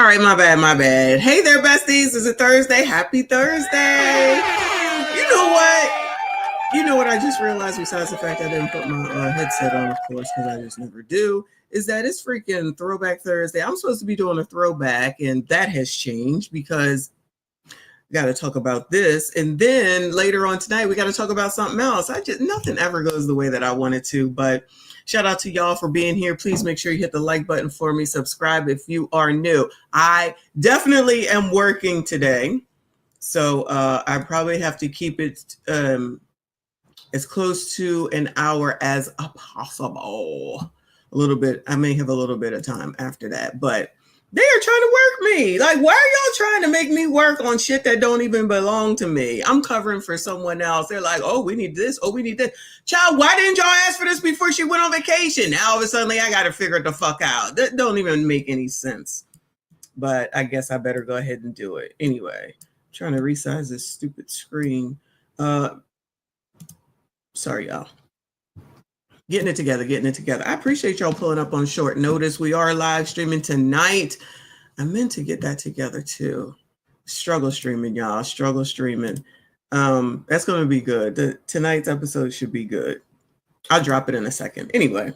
All right, my bad. Hey there, besties. Is it Thursday? Happy Thursday. You know what I just realized, besides the fact I didn't put my headset on, of course, because I just never do, is that it's freaking Throwback Thursday. I'm supposed to be doing a throwback, and that has changed because we got to talk about this. And then later on tonight, we got to talk about something else. Nothing ever goes the way that I wanted to, but shout out to y'all for being here. Please make sure you hit the like button for me. Subscribe if you are new. I definitely am working today, so I probably have to keep it as close to an hour as possible. A little bit. I may have a little bit of time after that, but they are trying to work me. Like, why are y'all trying to make me work on shit that don't even belong to me? I'm covering for someone else. They're like, oh, we need this. Oh, we need this. Child, why didn't y'all ask for this before she went on vacation? Now, all of a sudden, I got to figure it the fuck out. That don't even make any sense. But I guess I better go ahead and do it. Anyway, I'm trying to resize this stupid screen. Sorry, y'all. Getting it together. I appreciate y'all pulling up on short notice. We are live streaming tonight. I meant to get that together too. Struggle streaming, y'all. Struggle streaming. That's going to be good. Tonight's episode should be good. I'll drop it in a second. Anyway,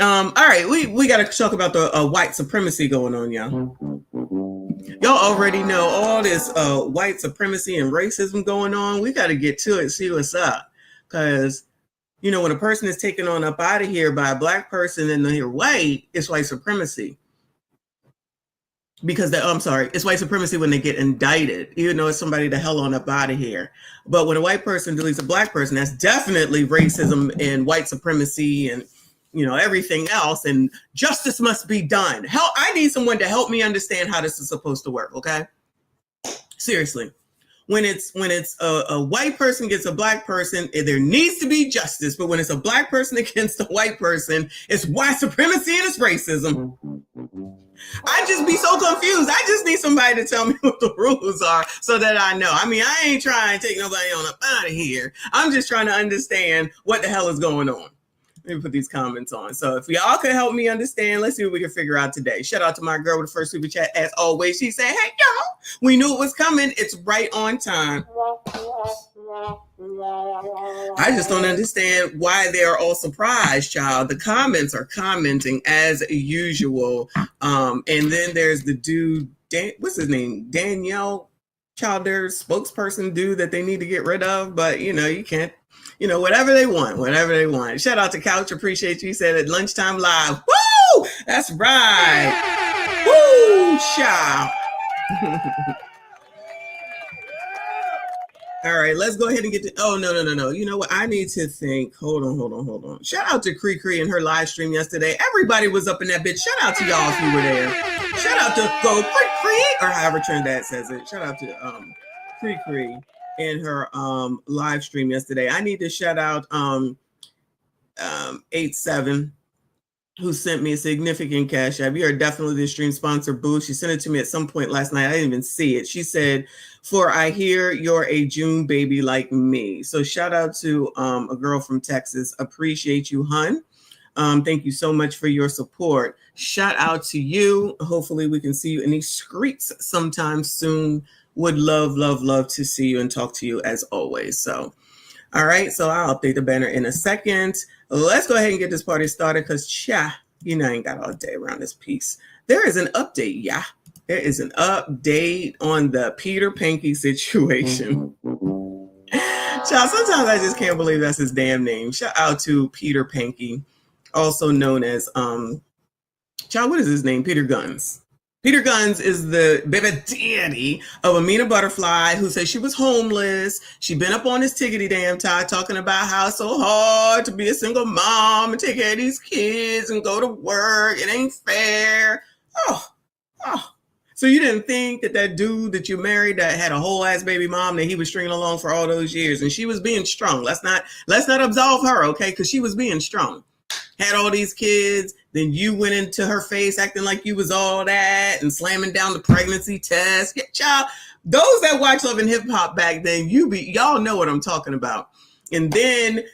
all right. We got to talk about the white supremacy going on, y'all. Y'all already know all this white supremacy and racism going on. We got to get to it, see what's up, because you know, when a person is taken on up out of here by a black person and they're white, it's white supremacy. Because it's white supremacy when they get indicted, even though it's somebody the hell on up out of here. But when a white person deletes a black person, that's definitely racism and white supremacy and, you know, everything else. And justice must be done. Hell, I need someone to help me understand how this is supposed to work. Okay. Seriously. When it's a white person gets a black person, there needs to be justice. But when it's a black person against a white person, it's white supremacy and it's racism. I just be so confused. I just need somebody to tell me what the rules are so that I know. I mean, I ain't trying to take nobody on up out of here. I'm just trying to understand what the hell is going on. Let me put these comments on. So if y'all could help me understand, let's see what we can figure out today. Shout out to my girl with the first super chat. As always, she said, hey, y'all, we knew it was coming. It's right on time. I just don't understand why they're all surprised, child. The comments are commenting as usual. And then there's the dude, what's his name? Danielle, child, their spokesperson dude that they need to get rid of. But, you know, you can't. You know, whatever they want. Shout out to Couch. Appreciate you. He said at lunchtime live. Woo! That's right. Woo! Child. All right, let's go ahead and get to. Oh, no. You know what? I need to think. Hold on. Shout out to Cree and her live stream yesterday. Everybody was up in that bitch. Shout out to y'all if you were there. Shout out to Go Cree, or however Trinidad says it. Shout out to Cree. In her live stream yesterday. I need to shout out 87, who sent me a significant cash app. You are definitely the stream sponsor, boo. She sent it to me at some point last night. I didn't even see it. She said, for I hear you're a June baby like me. So shout out to a girl from Texas. Appreciate you, hun. Thank you so much for your support. Shout out to you. Hopefully we can see you in these streets sometime soon. Would love to see you and talk to you as always. So, all right. So I'll update the banner in a second. Let's go ahead and get this party started because, you know, I ain't got all day around this piece. There is an update. Yeah, there is an update on the Peter Pankey situation. Child, sometimes I just can't believe that's his damn name. Shout out to Peter Pankey, also known as, child, what is his name? Peter Guns. Peter Guns is the baby daddy of Amina Butterfly, who said she was homeless. She'd been up on this tickety damn tie talking about how it's so hard to be a single mom and take care of these kids and go to work. It ain't fair. Oh. So you didn't think that dude that you married that had a whole ass baby mom that he was stringing along for all those years and she was being strong. Let's not absolve her, okay? Because she was being strong. Had all these kids, then you went into her face acting like you was all that and slamming down the pregnancy test. Yeah, child, those that watch Love and Hip Hop back then, y'all know what I'm talking about. And then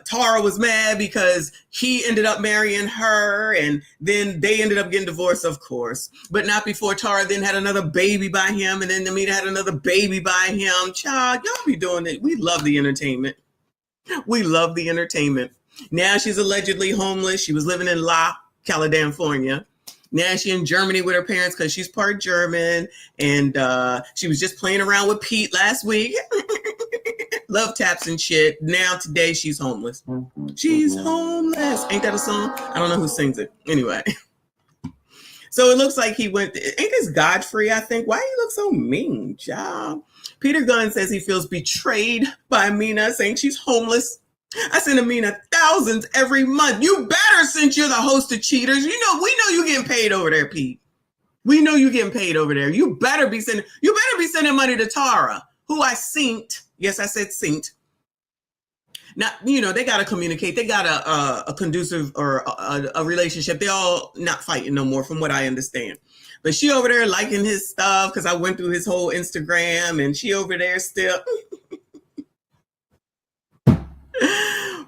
Tara was mad because he ended up marrying her, and then they ended up getting divorced, of course, but not before Tara then had another baby by him, and then Amina had another baby by him. Child, y'all be doing it. We love the entertainment. We love the entertainment. Now she's allegedly homeless. She was living in California. Now she's in Germany with her parents because she's part German, and she was just playing around with Pete last week. Love taps and shit. Now today she's homeless. She's homeless. Ain't that a song? I don't know who sings it. Anyway. So it looks like he went, ain't this Godfrey, I think? Why you look so mean, child? Peter Gunn says he feels betrayed by Amina, saying she's homeless. I send Amina thousands every month. You better, since you're the host of Cheaters. We know you getting paid over there, Pete. We know you getting paid over there. You better be sending money to Tara, who I synced. Yes, I said synced. Now, they got to communicate. They got a conducive or a relationship. They all not fighting no more from what I understand. But she over there liking his stuff because I went through his whole Instagram, and she over there still.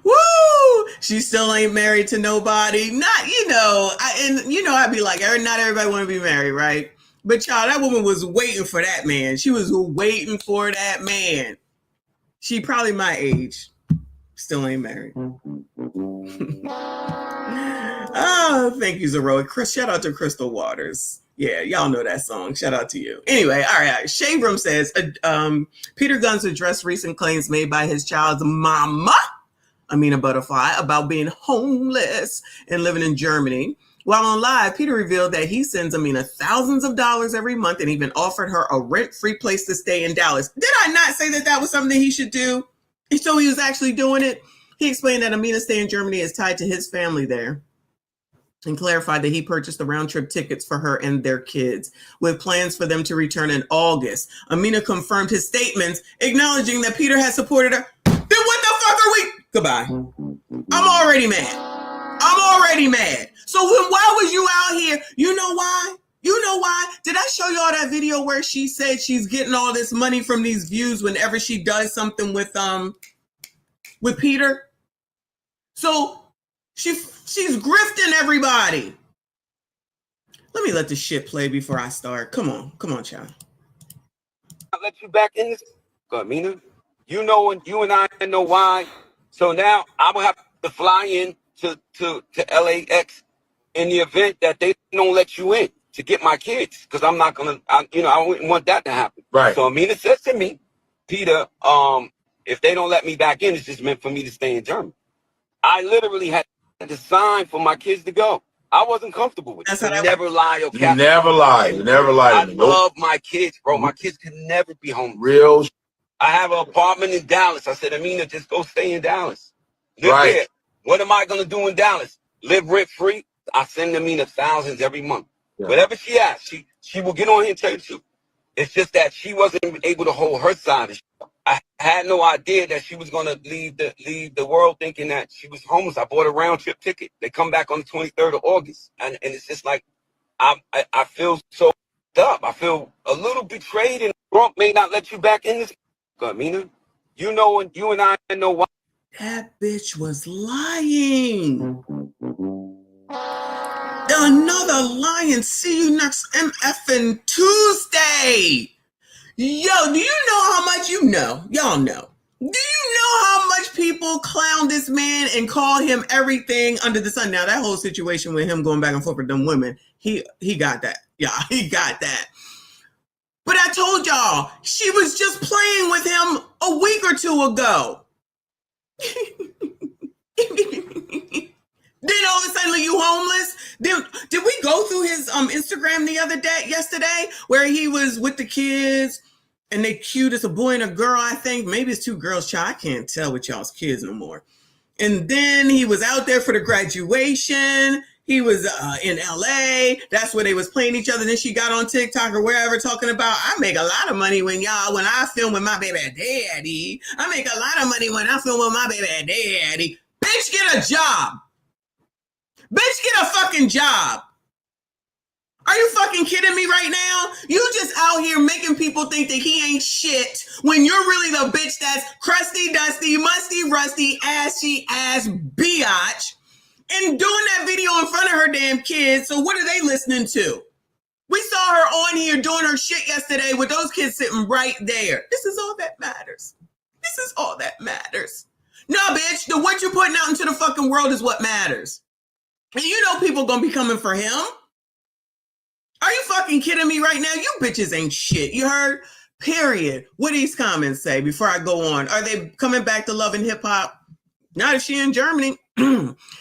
Woo! She still ain't married to nobody. I'd be like, not everybody want to be married, right? But y'all, that woman was waiting for that man. She was waiting for that man. She probably my age. Still ain't married. Oh, thank you, Zeroic. Shout out to Crystal Waters. Yeah, y'all know that song. Shout out to you. Anyway, all right. Shavram says, Peter Gunn's addressed recent claims made by his child's mama, Amina Butterfly, about being homeless and living in Germany. While on live, Peter revealed that he sends Amina thousands of dollars every month and even offered her a rent-free place to stay in Dallas. Did I not say that was something he should do? So he was actually doing it. He explained that Amina's stay in Germany is tied to his family there, and clarified that he purchased the round-trip tickets for her and their kids, with plans for them to return in August. Amina confirmed his statements, acknowledging that Peter had supported her. Then what the fuck are we? Goodbye. I'm already mad. So why was you out here? You know why? Did I show y'all that video where she said she's getting all this money from these views whenever she does something with Peter? So she's grifting everybody. Let me let the shit play before I start. Come on, child. I'll let you back in this. Good, Mina. You and I know why. So now I will have to fly in to LAX in the event that they don't let you in to get my kids, because I'm not gonna, I wouldn't want that to happen. Right. So Amina says to me, Peter, if they don't let me back in, it's just meant for me to stay in Germany. I literally had to sign for my kids to go. I wasn't comfortable with it. You never lie, or you never lie. You never lie. I love my kids, bro. My kids can never be home. Real. I have an apartment in Dallas. I said, Amina, just go stay in Dallas. Live there. What am I gonna do in Dallas? Live rent free? I send Amina thousands every month. Yeah. Whatever she asks, she will get on here and tell you the truth. It's just that she wasn't able to hold her side of shit. I had no idea that she was gonna leave the world thinking that she was homeless. I bought a round trip ticket. They come back on the 23rd of August, and it's just like I feel so up. I feel a little betrayed, and Trump may not let you back in this. Amina, and I know why. That bitch was lying. Another lying. See you next MFing Tuesday. Yo, do you know how much you know? Y'all know. Do you know how much people clown this man and call him everything under the sun? Now, that whole situation with him going back and forth with them women, he got that. Yeah, he got that. But I told y'all, she was just playing with him a week or two ago. Then all of a sudden, you homeless? Did we go through his Instagram yesterday, where he was with the kids and they cute as a boy and a girl, I think. Maybe it's two girls, child. I can't tell with y'all's kids no more. And then he was out there for the graduation. He was in LA. That's where they was playing each other. Then she got on TikTok or wherever talking about, I make a lot of money when I film with my baby daddy. I make a lot of money when I film with my baby daddy. Bitch, get a job. Bitch, get a fucking job. Are you fucking kidding me right now? You just out here making people think that he ain't shit when you're really the bitch that's crusty, dusty, musty, rusty, ashy ass biatch and doing that video in front of her damn kids. So what are they listening to? We saw her on here doing her shit yesterday with those kids sitting right there. This is all that matters. This is all that matters. No, bitch, what you're putting out into the fucking world is what matters. And you know people gonna be coming for him. Are you fucking kidding me right now? You bitches ain't shit. You heard? Period. What do these comments say before I go on? Are they coming back to loving hip hop? Not if she in Germany.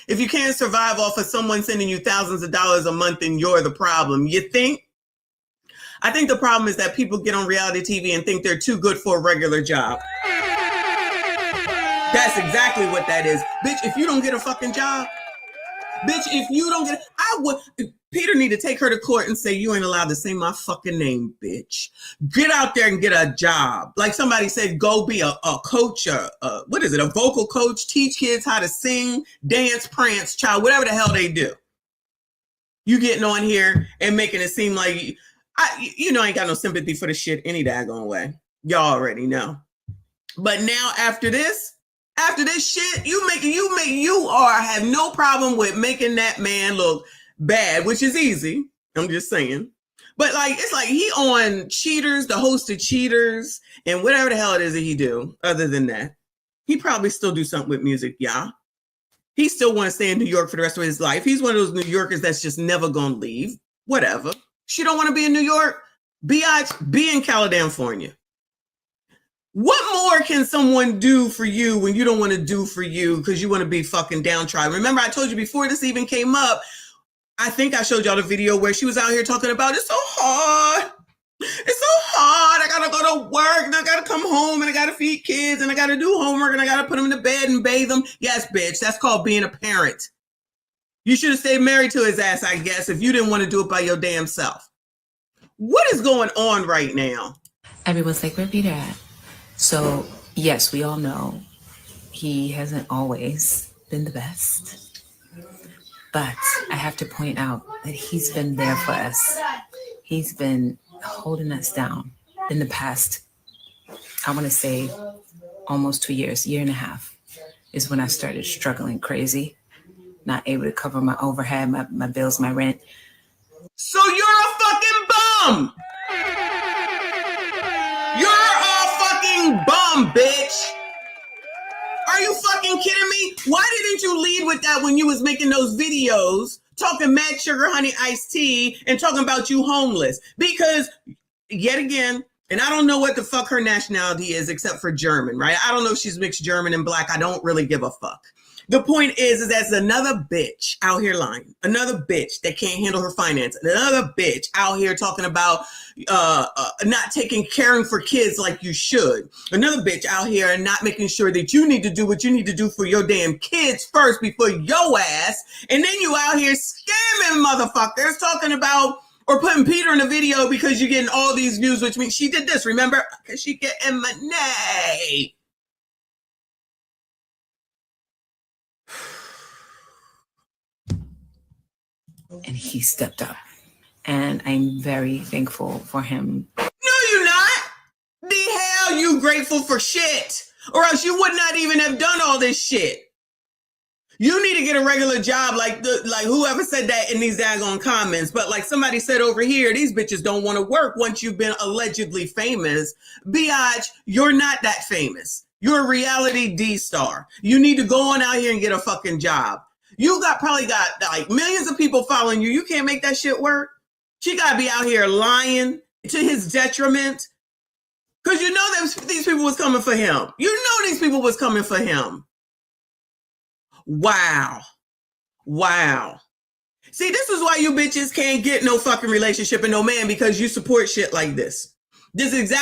If you can't survive off of someone sending you thousands of dollars a month, then you're the problem. You think? I think the problem is that people get on reality TV and think they're too good for a regular job. That's exactly what that is. Bitch, if you don't get a fucking job, bitch, if you don't get, Peter need to take her to court and say, you ain't allowed to say my fucking name, bitch. Get out there and get a job. Like somebody said, go be a coach, a vocal coach, teach kids how to sing, dance, prance, child, whatever the hell they do. You getting on here and making it seem like, I ain't got no sympathy for the shit any daggone way. Y'all already know. But now after this shit, you have no problem with making that man look bad, which is easy. I'm just saying. But like, it's like he on Cheaters, the host of Cheaters, and whatever the hell it is that he do. Other than that, he probably still do something with music, yeah. He still want to stay in New York for the rest of his life. He's one of those New Yorkers that's just never gonna leave. Whatever. She don't want to be in New York. Be in California. What more can someone do for you when you don't want to do for you because you want to be fucking downtrodden? Remember, I told you before this even came up, I think I showed y'all the video where she was out here talking about it's so hard. It's so hard. I got to go to work and I got to come home and I got to feed kids and I got to do homework and I got to put them in the bed and bathe them. Yes, bitch. That's called being a parent. You should have stayed married to his ass, I guess, if you didn't want to do it by your damn self. What is going on right now? Everyone's like, where Peter at? So, yes, we all know he hasn't always been the best. But I have to point out that he's been there for us. He's been holding us down in the past, I want to say almost 2 years, year and a half is when I started struggling crazy, not able to cover my overhead, my bills, my rent. So you're a fucking bum. You're a fucking bum, bitch. Are you fucking kidding me? Why didn't you lead with that when you was making those videos talking mad sugar, honey, iced tea and talking about you homeless? Because yet again, and I don't know what the fuck her nationality is except for German, right? I don't know if she's mixed German and black. I don't really give a fuck. The point is that's another bitch out here lying. Another bitch that can't handle her finances. Another bitch out here talking about not caring for kids like you should. Another bitch out here not making sure that you need to do what you need to do for your damn kids first before your ass. And then you out here scamming motherfuckers talking about or putting Peter in a video because you're getting all these views, which means she did this, remember? Because she getting money. And he stepped up. And I'm very thankful for him. No, you're not. The hell you grateful for shit. Or else you would not even have done all this shit. You need to get a regular job like whoever said that in these daggone comments. But like somebody said over here, these bitches don't want to work once you've been allegedly famous. Biatch, you're not that famous. You're a reality D-star. You need to go on out here and get a fucking job. You probably got like millions of people following you. You can't make that shit work. She got to be out here lying to his detriment. Because you know these people was coming for him. You know these people was coming for him. Wow. Wow. See, this is why you bitches can't get no fucking relationship and no man because you support shit like this. This is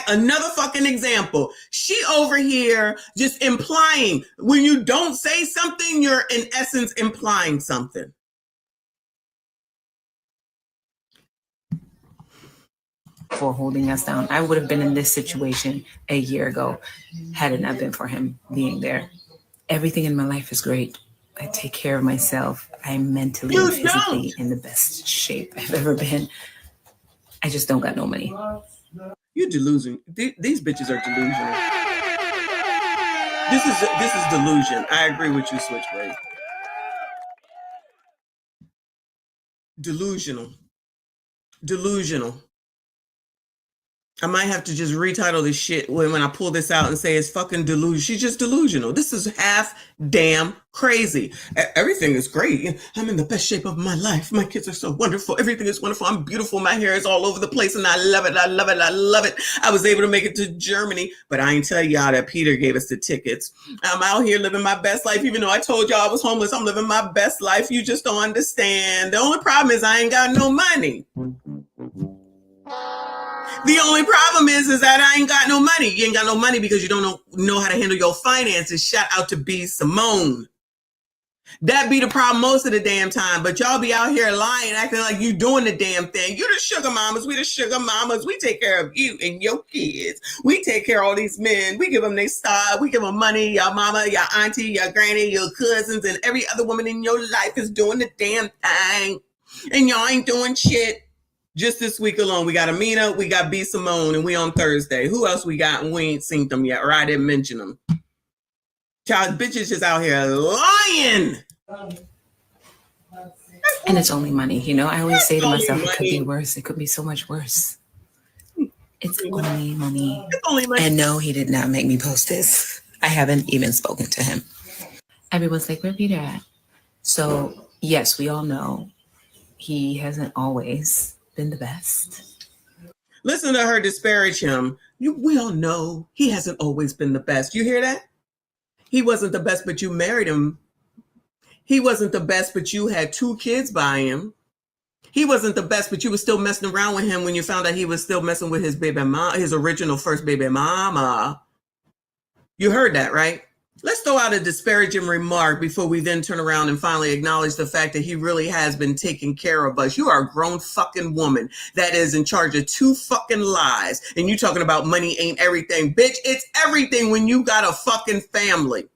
another fucking example. She over here just implying. When you don't say something, you're in essence implying something. For holding us down. I would have been in this situation a year ago had it not been for him being there. Everything in my life is great. I take care of myself. I'm mentally and physically in the best shape I've ever been. I just don't got no money. You're delusion. These bitches are delusional. This is delusion. I agree with you, Switchblade. Delusional. I might have to just retitle this shit when I pull this out and say it's fucking delusion. She's just delusional. This is half damn crazy. Everything is great. I'm in the best shape of my life. My kids are so wonderful. Everything is wonderful. I'm beautiful. My hair is all over the place and I love it. I love it. I love it. I was able to make it to Germany, but I ain't tell y'all that Peter gave us the tickets. I'm out here living my best life. Even though I told y'all I was homeless, I'm living my best life. You just don't understand. The only problem is I ain't got no money. The only problem is that I ain't got no money. You ain't got no money because you don't know how to handle your finances. Shout out to B. Simone. That be the problem most of the damn time. But y'all be out here lying, acting like you doing the damn thing. You the sugar mamas. We the sugar mamas. We take care of you and your kids. We take care of all these men. We give them their style. We give them money. Your mama, your auntie, your granny, your cousins, and every other woman in your life is doing the damn thing. And y'all ain't doing shit. Just this week alone, we got Amina, we got B. Simone, and we on Thursday. Who else we got? And we ain't seen them yet, or I didn't mention them. Child, bitches just out here lying. And it's only money, you know. I always say to myself, it could be worse. It could be so much worse. It's only money. It's only money. And no, he did not make me post this. I haven't even spoken to him. Everyone's like, where Peter at? So yes, we all know he hasn't always been the best. Listen to her disparage him. We all know he hasn't always been the best. You hear that? He wasn't the best, but you married him. He wasn't the best, but you had 2 kids by him. He wasn't the best, but you were still messing around with him when you found out he was still messing with his baby mama, his original first baby mama. You heard that, right? Let's throw out a disparaging remark before we then turn around and finally acknowledge the fact that he really has been taking care of us. You are a grown fucking woman that is in charge of 2 fucking lives. And you talking about money ain't everything. Bitch, it's everything when you got a fucking family.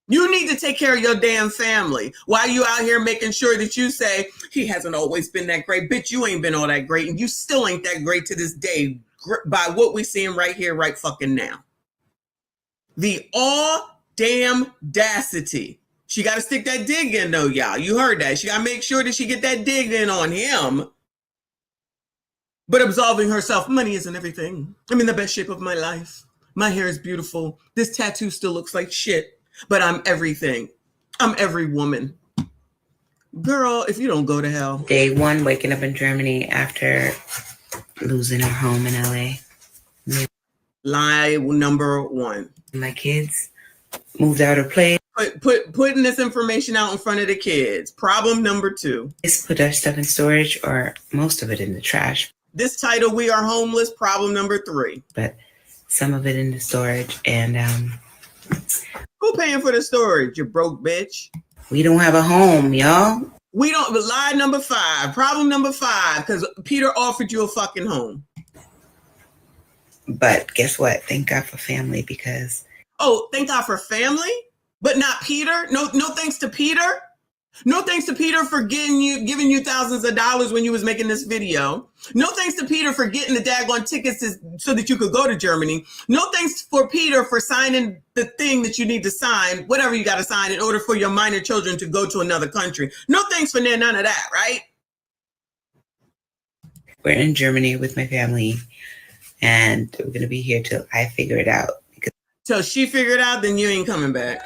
You need to take care of your damn family. Why you out here making sure that you say, he hasn't always been that great. Bitch, you ain't been all that great. And you still ain't that great to this day by what we seeing right here, right fucking now. The all damn dacity. She got to stick that dig in though, y'all. You heard that. She got to make sure that she get that dig in on him. But absolving herself, money isn't everything. I'm in the best shape of my life. My hair is beautiful. This tattoo still looks like shit, but I'm everything. I'm every woman. Girl, if you don't go to hell. Day 1, waking up in Germany after losing our home in LA. Lie number 1. My kids moved out of place. Putting this information out in front of the kids. Problem number 2. Just put our stuff in storage or most of it in the trash. This title, We Are Homeless, problem number 3. But some of it in the storage. And who paying for the storage, you broke bitch? we don't have a home, y'all. We don't, but lie number 5, problem number 5, because Peter offered you a fucking home. But guess what? Thank God for family because... Oh, thank God for family, but not Peter. No thanks to Peter. No thanks to Peter for giving you thousands of dollars when you was making this video. No thanks to Peter for getting the daggone tickets so that you could go to Germany. No thanks for Peter for signing the thing that you need to sign, whatever you got to sign in order for your minor children to go to another country. No thanks for none of that, right? We're in Germany with my family and we're going to be here till I figure it out. Till she figure it out, then you ain't coming back.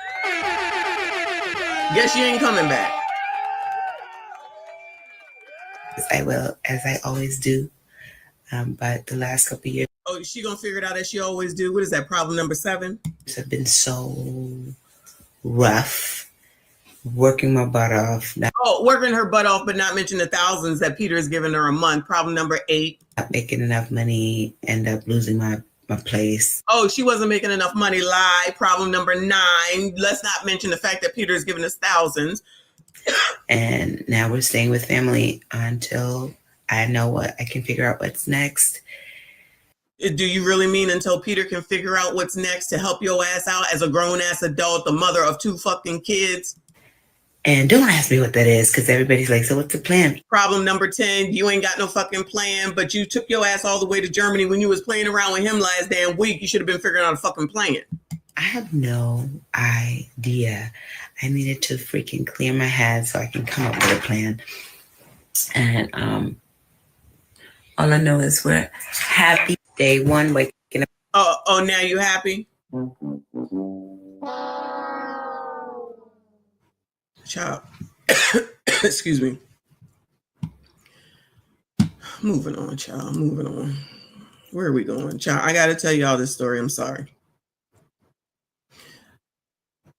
Guess you ain't coming back. I will, as I always do. But the last couple of years. Oh, she gonna figure it out as she always do. What is that, problem number 7? Have been so rough. Working my butt off. Working her butt off, but not mention the thousands that Peter is giving her a month. Problem number 8. Not making enough money, end up losing my place. Oh, she wasn't making enough money. Lie. Problem number 9. Let's not mention the fact that Peter is giving us thousands. And now we're staying with family until I know what I can figure out what's next. Do you really mean until Peter can figure out what's next to help your ass out as a grown ass adult, the mother of 2 fucking kids? And don't ask me what that is, because everybody's like, so what's the plan? Problem number 10, you ain't got no fucking plan, but you took your ass all the way to Germany when you was playing around with him last damn week. You should have been figuring out a fucking plan. I have no idea. I needed to freaking clear my head so I can come up with a plan. And all I know is we're happy day one waking up. Oh, now you happy? Child. Excuse me. Moving on, child. Moving on. Where are we going, child? I got to tell y'all this story. I'm sorry.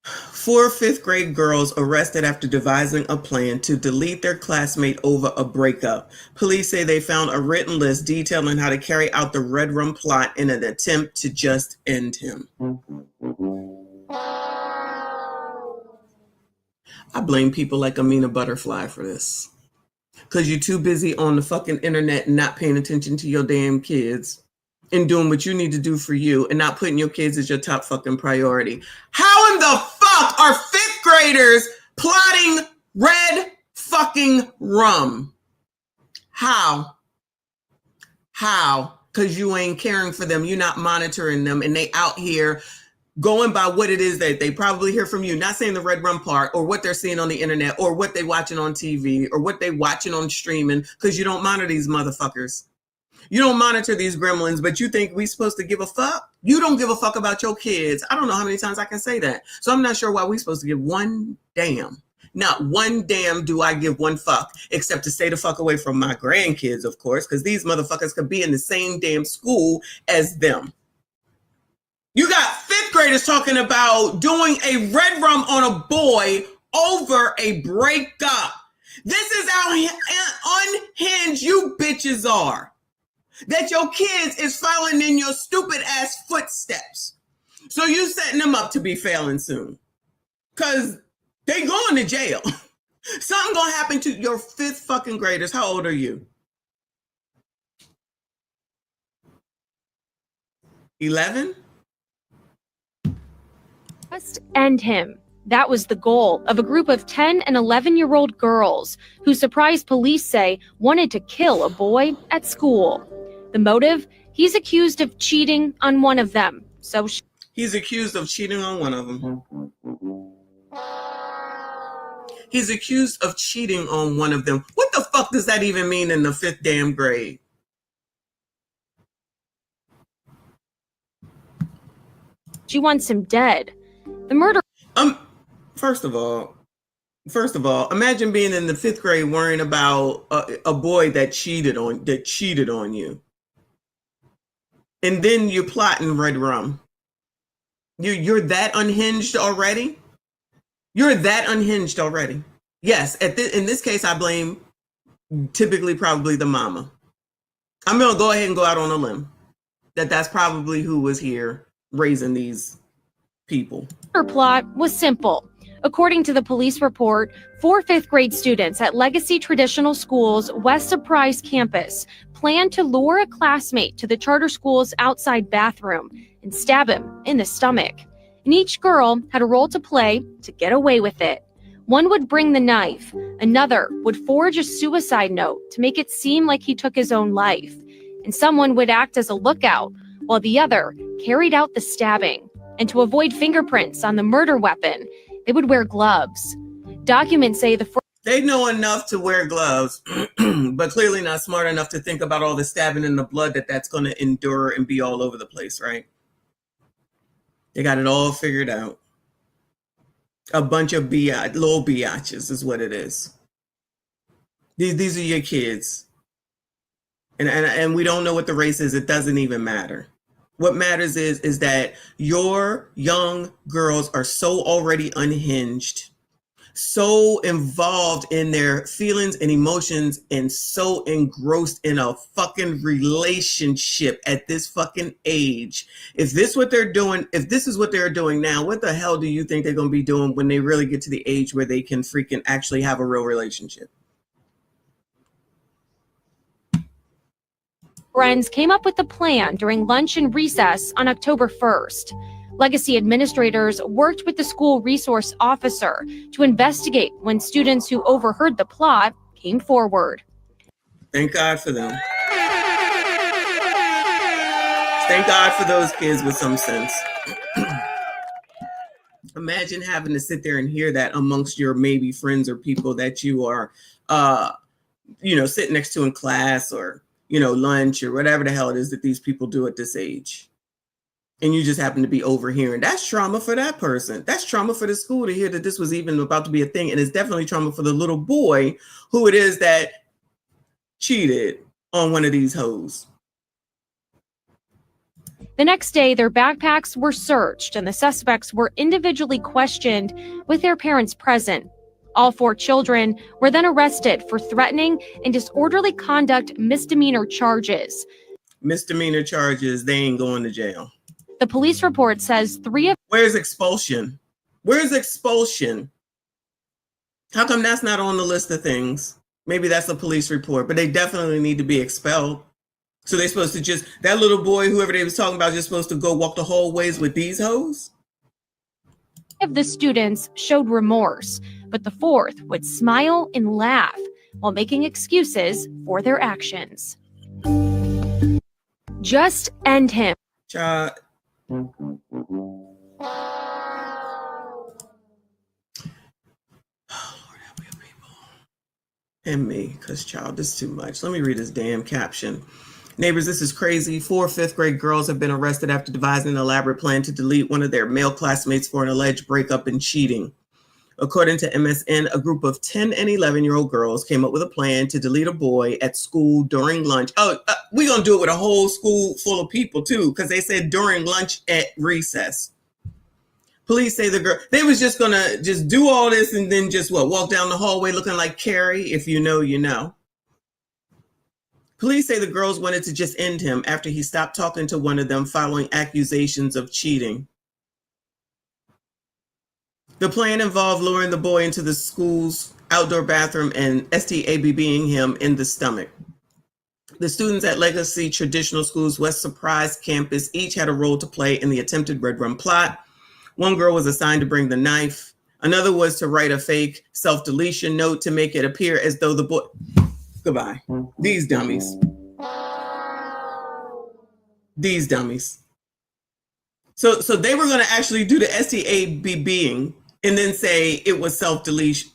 4 fifth grade girls arrested after devising a plan to delete their classmate over a breakup. Police say they found a written list detailing how to carry out the Red Rum plot in an attempt to just end him. I blame people like Amina Butterfly for this. Because you're too busy on the fucking internet and not paying attention to your damn kids and doing what you need to do for you and not putting your kids as your top fucking priority. How in the fuck are 5th graders plotting Red fucking Rum? How? Because you ain't caring for them. You're not monitoring them, and they out here going by what it is that they probably hear from you, not saying the Red Rum part or what they're seeing on the internet or what they watching on TV or what they watching on streaming, because you don't monitor these motherfuckers. You don't monitor these gremlins, but you think we supposed to give a fuck? You don't give a fuck about your kids. I don't know how many times I can say that. So I'm not sure why we supposed to give one damn. Not one damn do I give one fuck, except to stay the fuck away from my grandkids, of course, because these motherfuckers could be in the same damn school as them. You got 5th graders talking about doing a Red Rum on a boy over a breakup. This is how unhinged you bitches are. That your kids is following in your stupid ass footsteps. So you setting them up to be failing soon. Because they going to jail. Something gonna happen to your 5th fucking graders. How old are you? 11? Just end him. That was the goal of a group of 10 and 11-year-old girls who, surprise police say, wanted to kill a boy at school. The motive? He's accused of cheating on one of them. So he's accused of cheating on one of them. He's accused of cheating on one of them. What the fuck does that even mean in the 5th damn grade? She wants him dead. The murder. First of all, imagine being in the 5th grade worrying about a boy that cheated on you, and then you're plotting Red Rum. You're that unhinged already. You're that unhinged already. Yes, in this case, I blame typically probably the mama. I'm gonna go ahead and go out on a limb that's probably who was here raising these people. Her plot was simple. According to the police report, 4 5th grade students at Legacy Traditional School's West Surprise campus planned to lure a classmate to the charter school's outside bathroom and stab him in the stomach. And each girl had a role to play to get away with it. One would bring the knife. Another would forge a suicide note to make it seem like he took his own life. And someone would act as a lookout, while the other carried out the stabbing. And to avoid fingerprints on the murder weapon, they would wear gloves. Documents say they know enough to wear gloves, but clearly not smart enough to think about all the stabbing and the blood that's going to endure and be all over the place, right? They got it all figured out. A bunch of little biatches is what it is. These are your kids. And we don't know what the race is. It doesn't even matter. What matters is that your young girls are so already unhinged, so involved in their feelings and emotions, and so engrossed in a fucking relationship at this fucking age. If this is what they're doing now, what the hell do you think they're going to be doing when they really get to the age where they can freaking actually have a real relationship? friends came up with the plan during lunch and recess on October 1st. Legacy administrators worked with the school resource officer to investigate when students who overheard the plot came forward. Thank God for them. Thank God for those kids with some sense. Imagine having to sit there and hear that amongst your maybe friends or people that you are, sitting next to in class or, lunch or whatever the hell it is that these people do at this age. And you just happen to be overhearing. That's trauma for that person. That's trauma for the school to hear that this was even about to be a thing. And it's definitely trauma for the little boy who it is that cheated on one of these hoes. The next day, their backpacks were searched and the suspects were individually questioned with their parents present. All 4 children were then arrested for threatening and disorderly conduct misdemeanor charges. Misdemeanor charges, they ain't going to jail. The police report says 3 of... Where's expulsion? Where's expulsion? How come that's not on the list of things? Maybe that's a police report, but they definitely need to be expelled. So they're supposed to just, that little boy, whoever they was talking about, just supposed to go walk the hallways with these hoes? of the students showed remorse, but the 4th would smile and laugh while making excuses for their actions. Just end him. Child. And me, because child, this is too much. Let me read this damn caption. Neighbors, this is crazy. 4 5th-grade girls have been arrested after devising an elaborate plan to delete one of their male classmates for an alleged breakup and cheating. According to MSN, a group of 10 and 11-year-old girls came up with a plan to delete a boy at school during lunch. We're going to do it with a whole school full of people, too, because they said during lunch at recess. Police say the girl, they was just going to just do all this and then just walk down the hallway looking like Carrie. If you know, you know. Police say the girls wanted to just end him after he stopped talking to one of them following accusations of cheating. The plan involved luring the boy into the school's outdoor bathroom and STABBing him in the stomach. The students at Legacy Traditional School's West Surprise campus each had a role to play in the attempted Red Rum plot. One girl was assigned to bring the knife. Another was to write a fake self-deletion note to make it appear as though the boy... Goodbye. These dummies. These dummies. So they were going to actually do the STABBing and then say it was self-deletion.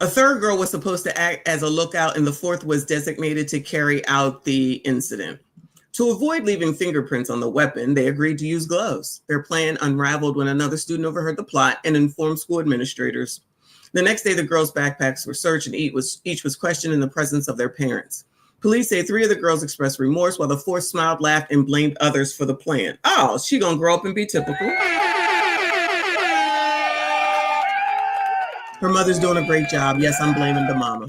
A 3rd girl was supposed to act as a lookout, and the 4th was designated to carry out the incident. To avoid leaving fingerprints on the weapon, they agreed to use gloves. Their plan unraveled when another student overheard the plot and informed school administrators. The next day, the girls' backpacks were searched and each was questioned in the presence of their parents. Police say 3 of the girls expressed remorse, while the 4th smiled, laughed, and blamed others for the plan. Oh, she gonna grow up and be typical. Her mother's doing a great job. Yes, I'm blaming the mama.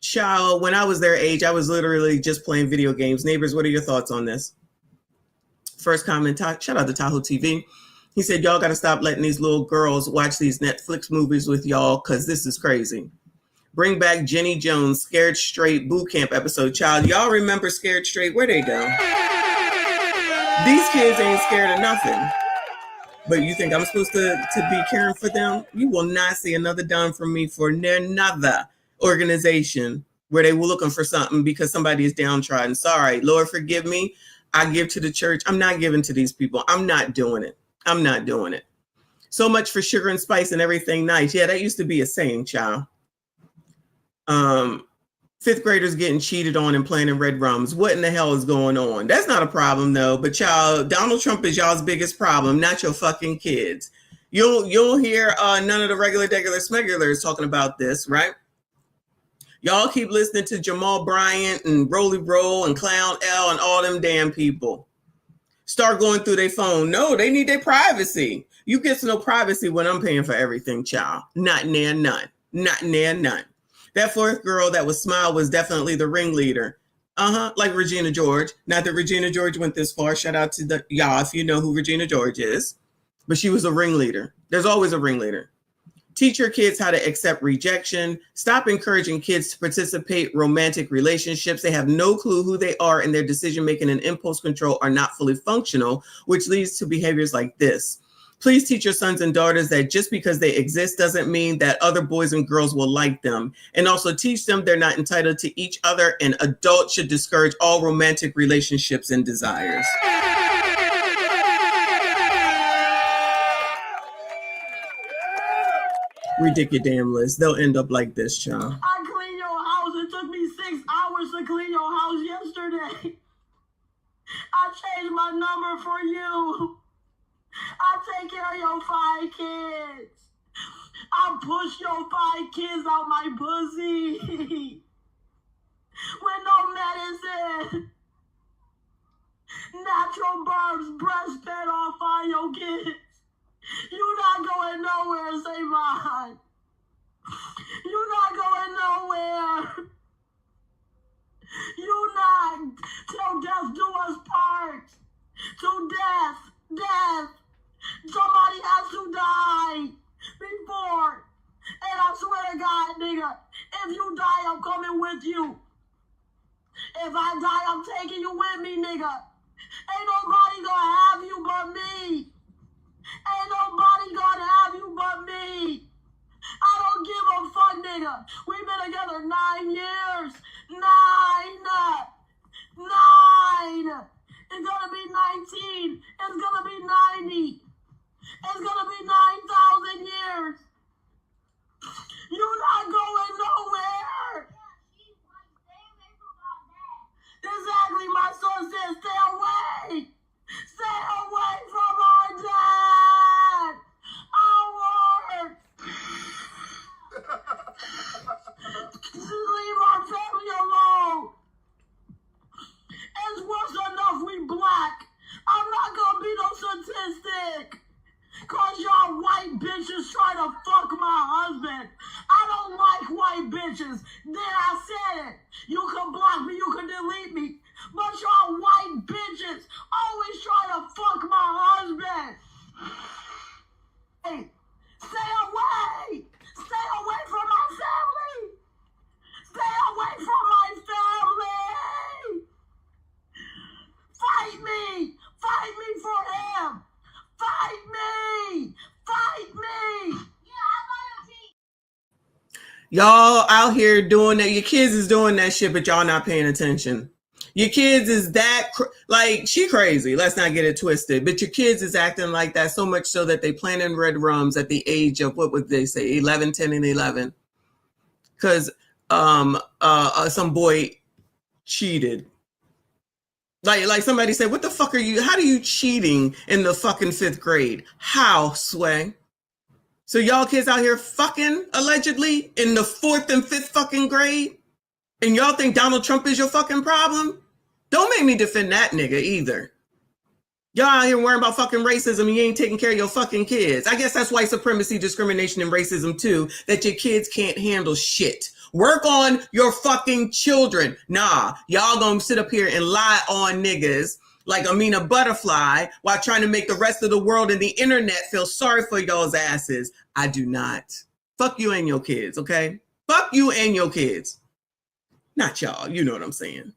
Child, when I was their age, I was literally just playing video games. Neighbors, what are your thoughts on this? First comment, shout out to Tahoe TV. He said, y'all got to stop letting these little girls watch these Netflix movies with y'all because this is crazy. Bring back Jenny Jones' Scared Straight boot camp episode. Child, y'all remember Scared Straight? Where'd they go? These kids ain't scared of nothing. But you think I'm supposed to be caring for them? You will not see another dime from me for another organization where they were looking for something because somebody is downtrodden. Sorry, Lord, forgive me. I give to the church. I'm not giving to these people. I'm not doing it. I'm not doing it. So much for sugar and spice and everything nice. Yeah, that used to be a saying, child. 5th graders getting cheated on and playing in red rums. What in the hell is going on? That's not a problem, though. But child, Donald Trump is y'all's biggest problem, not your fucking kids. You'll hear none of the regular smegulars talking about this, right? Y'all keep listening to Jamal Bryant and Rolly Roll and Clown L and all them damn people. Start going through their phone. No, they need their privacy. You get no privacy when I'm paying for everything, child. Not near none. Not near none. That 4th girl that was smile was definitely the ringleader. Like Regina George. Not that Regina George went this far. Shout out to y'all if you know who Regina George is. But she was a ringleader. There's always a ringleader. Teach your kids how to accept rejection. Stop encouraging kids to participate in romantic relationships. They have no clue who they are, and their decision-making and impulse control are not fully functional, which leads to behaviors like this. Please teach your sons and daughters that just because they exist doesn't mean that other boys and girls will like them. And also teach them they're not entitled to each other, and adults should discourage all romantic relationships and desires. Ridiculous. They'll end up like this, child. I cleaned your house. It took me 6 hours to clean your house yesterday. I changed my number for you. I take care of your 5 kids. I push your 5 kids out my pussy. With no medicine. Natural births, breastfed off on your kids. You're not going nowhere, Savon. You're not going nowhere. You're not. Till death do us part. To death. Death. Somebody has to die before. And I swear to God, nigga, if you die, I'm coming with you. If I die, I'm taking you with me, nigga. Ain't nobody gonna have you but me. Ain't nobody gonna have you but me. I don't give a fuck, nigga. We've been together 9 years. 9. It's gonna be 19. It's gonna be 90. It's gonna be 9,000 years. You're not going nowhere. Exactly, my son said, stay away. Stay away from our dad. Our leave our family alone. It's worse enough we black. I'm not gonna be no statistic. Cause y'all white bitches try to fuck my husband. I don't like white bitches. Then I said it. You can block me, you can delete me. But y'all white bitches always try to fuck my husband. Hey, stay away. Stay away from my family. Stay away from my family. Fight me. Fight me for him. Fight me. Fight me. Y'all out here doing that. Your kids is doing that shit, but y'all not paying attention. Your kids is that, like, she crazy. Let's not get it twisted. But your kids is acting like that so much so that they planting red rums at the age of, what would they say, 11, 10, and 11. Because some boy cheated. Like somebody said, what the fuck are you, how are you cheating in the fucking 5th grade? How, Sway? So y'all kids out here fucking allegedly in the 4th and 5th fucking grade? And y'all think Donald Trump is your fucking problem? Don't make me defend that nigga either. Y'all out here worrying about fucking racism and you ain't taking care of your fucking kids. I guess that's white supremacy, discrimination, and racism too, that your kids can't handle shit. Work on your fucking children. Nah, y'all gonna sit up here and lie on niggas like Amina Butterfly while trying to make the rest of the world and the internet feel sorry for y'all's asses. I do not. Fuck you and your kids, okay? Fuck you and your kids. Not y'all, you know what I'm saying.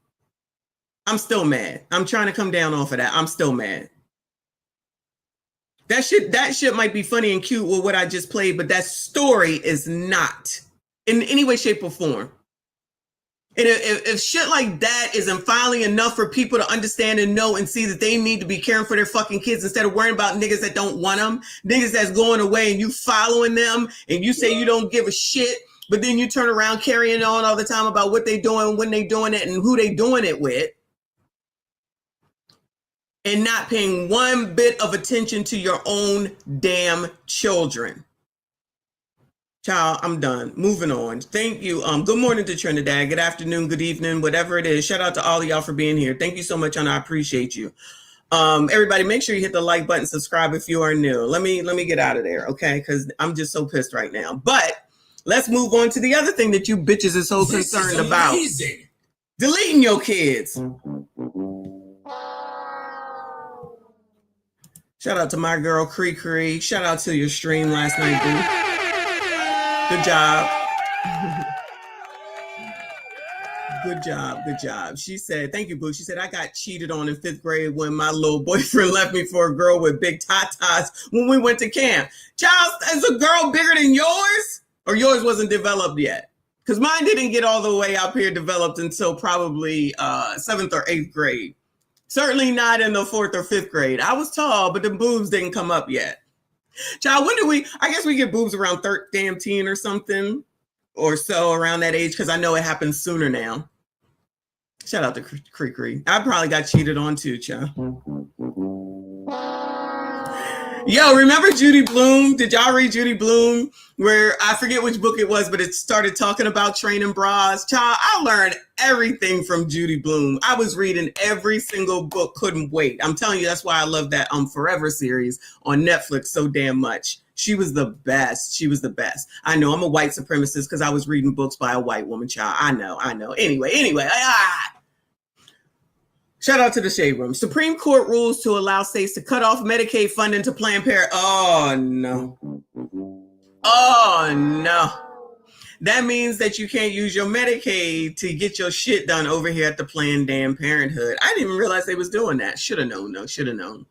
I'm still mad. I'm trying to come down off of that. I'm still mad. That shit might be funny and cute with what I just played, but that story is not in any way, shape, or form. And if shit like that isn't finally enough for people to understand and know and see that they need to be caring for their fucking kids instead of worrying about niggas that don't want them, niggas that's going away and you following them and you say you don't give a shit, but then you turn around carrying on all the time about what they doing, when they doing it, and who they doing it with, and not paying one bit of attention to your own damn children. Child, I'm done. Moving on. Thank you. Good morning to Trinidad. Good afternoon, good evening, whatever it is. Shout out to all of y'all for being here. Thank you so much, and I appreciate you. Everybody, make sure you hit the like button, subscribe if you are new. Let me get out of there, okay? Because I'm just so pissed right now. But let's move on to the other thing that you bitches is so concerned about. Deleting your kids. Shout out to my girl, Cree Cree. Shout out to your stream last night, boo. Good job. Good job. Good job. She said, thank you, Boo. She said, I got cheated on in 5th grade when my little boyfriend left me for a girl with big tatas when we went to camp. Child, is a girl bigger than yours? Or yours wasn't developed yet? Because mine didn't get all the way up here developed until probably 7th or 8th grade. Certainly not in the 4th or 5th grade. I was tall, but the boobs didn't come up yet. Child, when do we, I guess we get boobs around 13 or something or so around that age, because I know it happens sooner now. Shout out to Cree. I probably got cheated on too, child. Yo, remember Judy Blume? Did y'all read Judy Blume? Where I forget which book it was, but it started talking about training bras. Child, I learned everything from Judy Blume. I was reading every single book, couldn't wait. I'm telling you, that's why I love that Forever series on Netflix so damn much. She was the best. She was the best. I know I'm a white supremacist because I was reading books by a white woman, child. I know. Anyway. Shout out to the Shade Room. Supreme Court rules to allow states to cut off Medicaid funding to Planned Parenthood. Oh, no. That means that you can't use your Medicaid to get your shit done over here at the Planned Damn Parenthood. I didn't even realize they was doing that. Should have known, though. Should have known.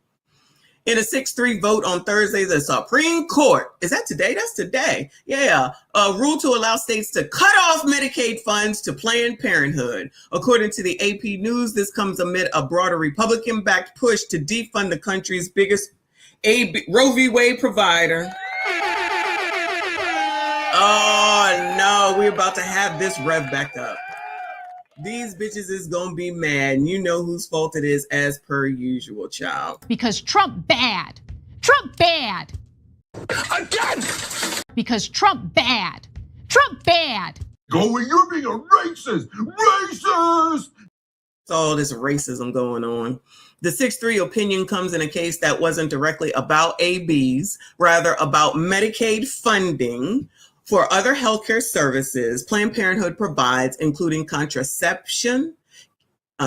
In a 6-3 vote on Thursday, the Supreme Court, is that today? That's today. Yeah. Ruled to allow states to cut off Medicaid funds to Planned Parenthood. According to the AP News, this comes amid a broader Republican-backed push to defund the country's biggest Roe v. Wade provider. Oh, no. We're about to have this rev back up. These bitches is gonna be mad, and you know whose fault it is, as per usual, child. Because Trump bad. Trump bad. Again! Because Trump bad. Trump bad. Going, you're being a racist! Racist! It's all this racism going on. The 6-3 opinion comes in a case that wasn't directly about ABs, rather about Medicaid funding for other healthcare services Planned Parenthood provides, including contraception,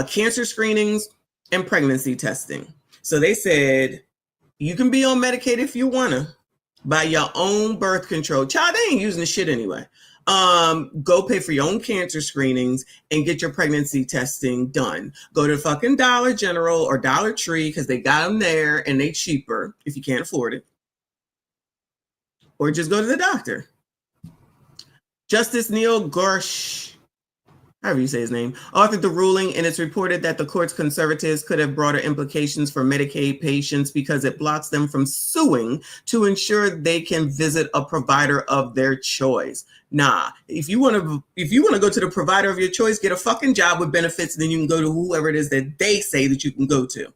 cancer screenings, and pregnancy testing. So they said, you can be on Medicaid if you wanna, buy your own birth control. Child, they ain't using the shit anyway. Go pay for your own cancer screenings and get your pregnancy testing done. Go to fucking Dollar General or Dollar Tree, because they got them there and they cheaper if you can't afford it. Or just go to the doctor. Justice Neil Gorsuch, however you say his name, authored the ruling, and it's reported that the court's conservatives could have broader implications for Medicaid patients because it blocks them from suing to ensure they can visit a provider of their choice. Nah, if you want to go to the provider of your choice, get a fucking job with benefits, and then you can go to whoever it is that they say that you can go to.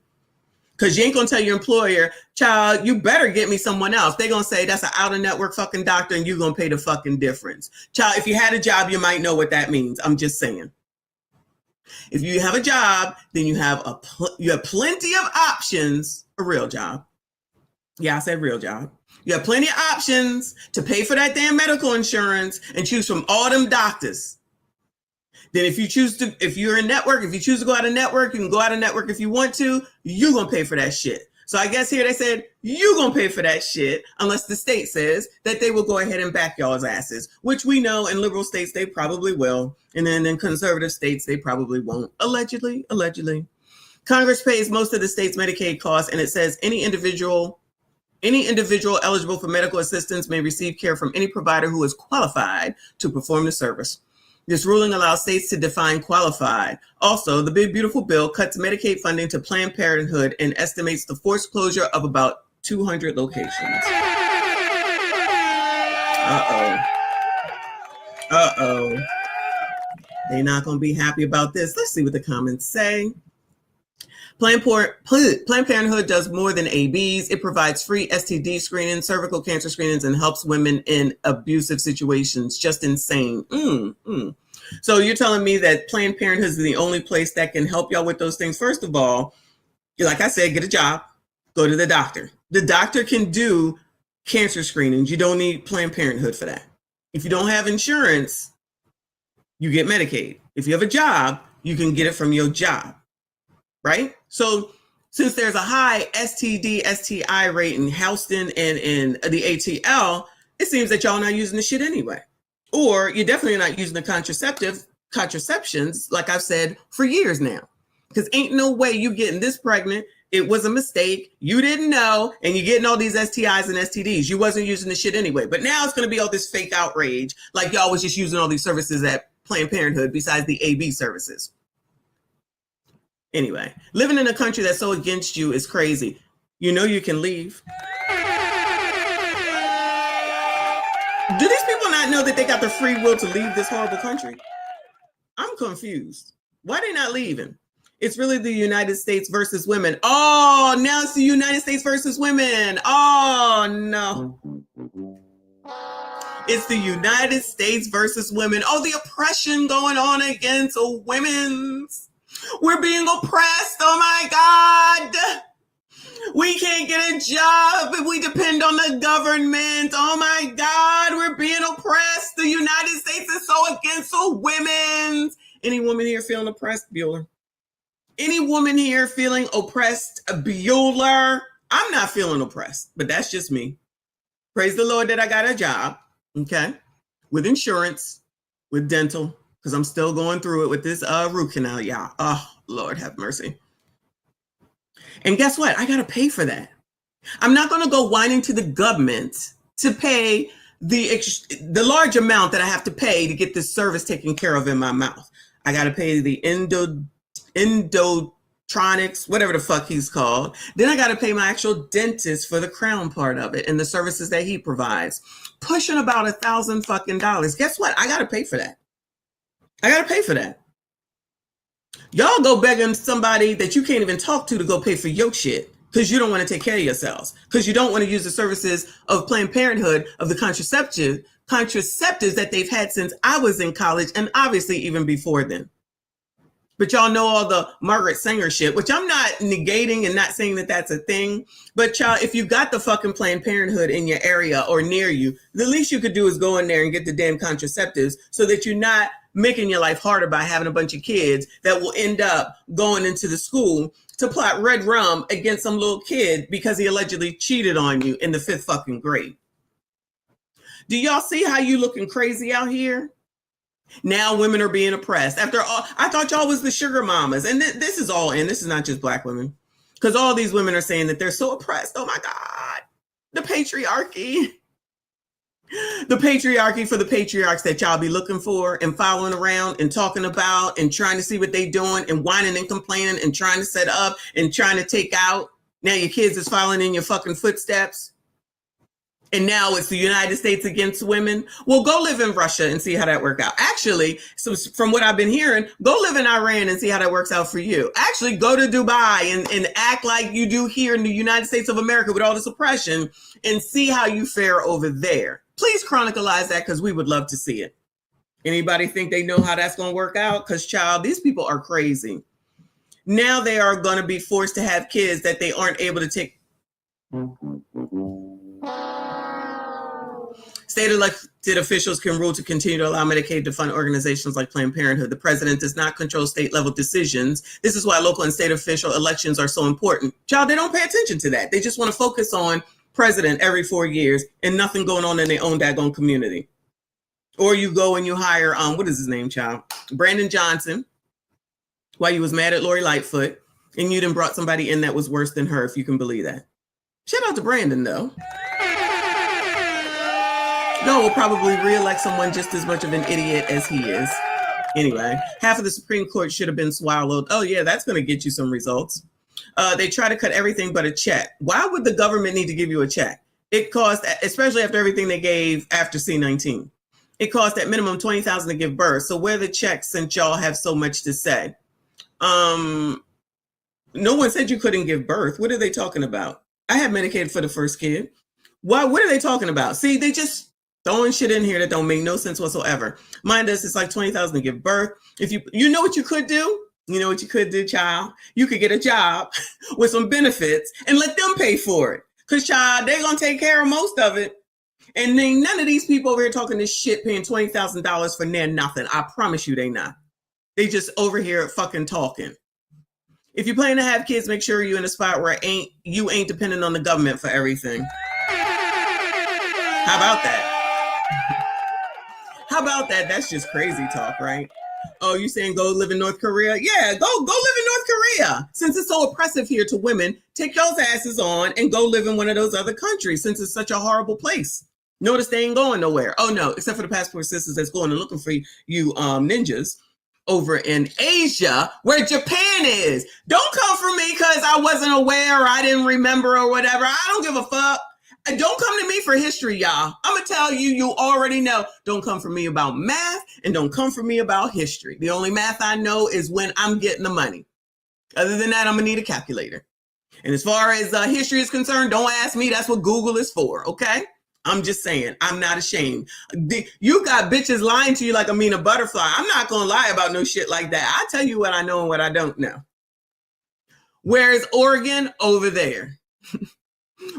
Because you ain't going to tell your employer, child, you better get me someone else. They're going to say that's an out-of-network fucking doctor, and you're going to pay the fucking difference. Child, if you had a job, you might know what that means. I'm just saying. If you have a job, then you have plenty of options. A real job. Yeah, I said real job. You have plenty of options to pay for that damn medical insurance and choose from all them doctors. Then if you're in network, if you choose to go out of network, you can go out of network if you want to, you're going to pay for that shit. So I guess here they said, you're going to pay for that shit unless the state says that they will go ahead and back y'all's asses, which we know in liberal states, they probably will. And then in conservative states, they probably won't. Allegedly. Congress pays most of the state's Medicaid costs, and it says any individual eligible for medical assistance may receive care from any provider who is qualified to perform the service. This ruling allows states to define qualified. Also, the big beautiful bill cuts Medicaid funding to Planned Parenthood and estimates the forced closure of about 200 locations. Uh-oh. They're not going to be happy about this. Let's see what the comments say. Planned Parenthood does more than ABs. It provides free STD screening, cervical cancer screenings, and helps women in abusive situations. Just insane. So you're telling me that Planned Parenthood is the only place that can help y'all with those things? First of all, like I said, get a job, go to the doctor. The doctor can do cancer screenings. You don't need Planned Parenthood for that. If you don't have insurance, you get Medicaid. If you have a job, you can get it from your job. Right? So since there's a high STD, STI rate in Houston and in the ATL, it seems that y'all not using the shit anyway. Or you're definitely not using the contraceptions, like I've said for years now. Because ain't no way you getting this pregnant. It was a mistake. You didn't know. And you're getting all these STIs and STDs. You wasn't using the shit anyway. But now it's going to be all this fake outrage. Like y'all was just using all these services at Planned Parenthood besides the AB services. Anyway, living in a country that's so against you is crazy. You know you can leave. Do these people not know that they got the free will to leave this horrible country? I'm confused. Why they not leaving? It's really the United States versus women. Oh, now it's the United States versus women. Oh, no. It's the United States versus women. Oh, the oppression going on against women. We're being oppressed. Oh, my God. We can't get a job if we depend on the government. Oh, my God. We're being oppressed. The United States is so against women. Any woman here feeling oppressed? Bueller. Any woman here feeling oppressed? Bueller. I'm not feeling oppressed, but that's just me. Praise the Lord that I got a job, okay, with insurance, with dental, because I'm still going through it with this root canal, y'all. Oh, Lord have mercy. And guess what? I got to pay for that. I'm not going to go whining to the government to pay the large amount that I have to pay to get this service taken care of in my mouth. I got to pay the endotronics, whatever the fuck he's called. Then I got to pay my actual dentist for the crown part of it and the services that he provides. Pushing about $1,000 fucking dollars. Guess what? I got to pay for that. I got to pay for that. Y'all go begging somebody that you can't even talk to go pay for your shit because you don't want to take care of yourselves, because you don't want to use the services of Planned Parenthood, of the contraceptives that they've had since I was in college and obviously even before then. But y'all know all the Margaret Sanger shit, which I'm not negating and not saying that that's a thing. But y'all, if you got the fucking Planned Parenthood in your area or near you, the least you could do is go in there and get the damn contraceptives so that you're not making your life harder by having a bunch of kids that will end up going into the school to plot red rum against some little kid because he allegedly cheated on you in the 5th fucking grade. Do y'all see how you looking crazy out here? Now women are being oppressed. After all, I thought y'all was the sugar mamas. And this is all in. This is not just Black women. Because all these women are saying that they're so oppressed. Oh my God. The patriarchy. The patriarchy for the patriarchs that y'all be looking for and following around and talking about and trying to see what they doing and whining and complaining and trying to set up and trying to take out. Now your kids is following in your fucking footsteps. And now it's the United States against women. Well, go live in Russia and see how that works out. Actually, so from what I've been hearing, go live in Iran and see how that works out for you. Actually, go to Dubai and act like you do here in the United States of America with all this oppression and see how you fare over there. Please chronicleize that because we would love to see it. Anybody think they know how that's going to work out? Because, child, these people are crazy. Now they are going to be forced to have kids that they aren't able to take. State elected officials can rule to continue to allow Medicaid to fund organizations like Planned Parenthood. The president does not control state level decisions. This is why local and state official elections are so important. Child, they don't pay attention to that. They just want to focus on president every 4 years and nothing going on in their own daggone community. Or you go and you hire, what is his name, child? Brandon Johnson, while you was mad at Lori Lightfoot, and you done brought somebody in that was worse than her, if you can believe that. Shout out to Brandon, though. No, we'll probably re-elect someone just as much of an idiot as he is. Anyway, half of the Supreme Court should have been swallowed. Oh, yeah, that's going to get you some results. They try to cut everything but a check. Why would the government need to give you a check? It cost, especially after everything they gave after C-19, it cost at minimum $20,000 to give birth. So where are the checks since y'all have so much to say? No one said you couldn't give birth. What are they talking about? I had Medicaid for the first kid. Why? What are they talking about? See, they just throwing shit in here that don't make no sense whatsoever. Mind us, it's like $20,000 to give birth. If you know what you could do? You know what you could do, child? You could get a job with some benefits and let them pay for it. Because, child, they're going to take care of most of it. And then none of these people over here talking this shit paying $20,000 for near nothing. I promise you they not. They just over here fucking talking. If you plan to have kids, make sure you're in a spot where you ain't dependent on the government for everything. How about that? How about that? That's just crazy talk, right? Oh, you saying go live in North Korea? Yeah, go live in North Korea. Since it's so oppressive here to women, take those asses on and go live in one of those other countries since it's such a horrible place. Notice they ain't going nowhere. Oh no, except for the passport sisters that's going and looking for you ninjas over in Asia where Japan is. Don't come for me because I wasn't aware or I didn't remember or whatever. I don't give a fuck. Don't come to me for history, y'all. I'm going to tell you, you already know. Don't come for me about math and don't come for me about history. The only math I know is when I'm getting the money. Other than that, I'm going to need a calculator. And as far as history is concerned, don't ask me. That's what Google is for, okay? I'm just saying, I'm not ashamed. You got bitches lying to you like Amina Butterfly. I'm not going to lie about no shit like that. I tell you what I know and what I don't know. Where's Oregon? Over there.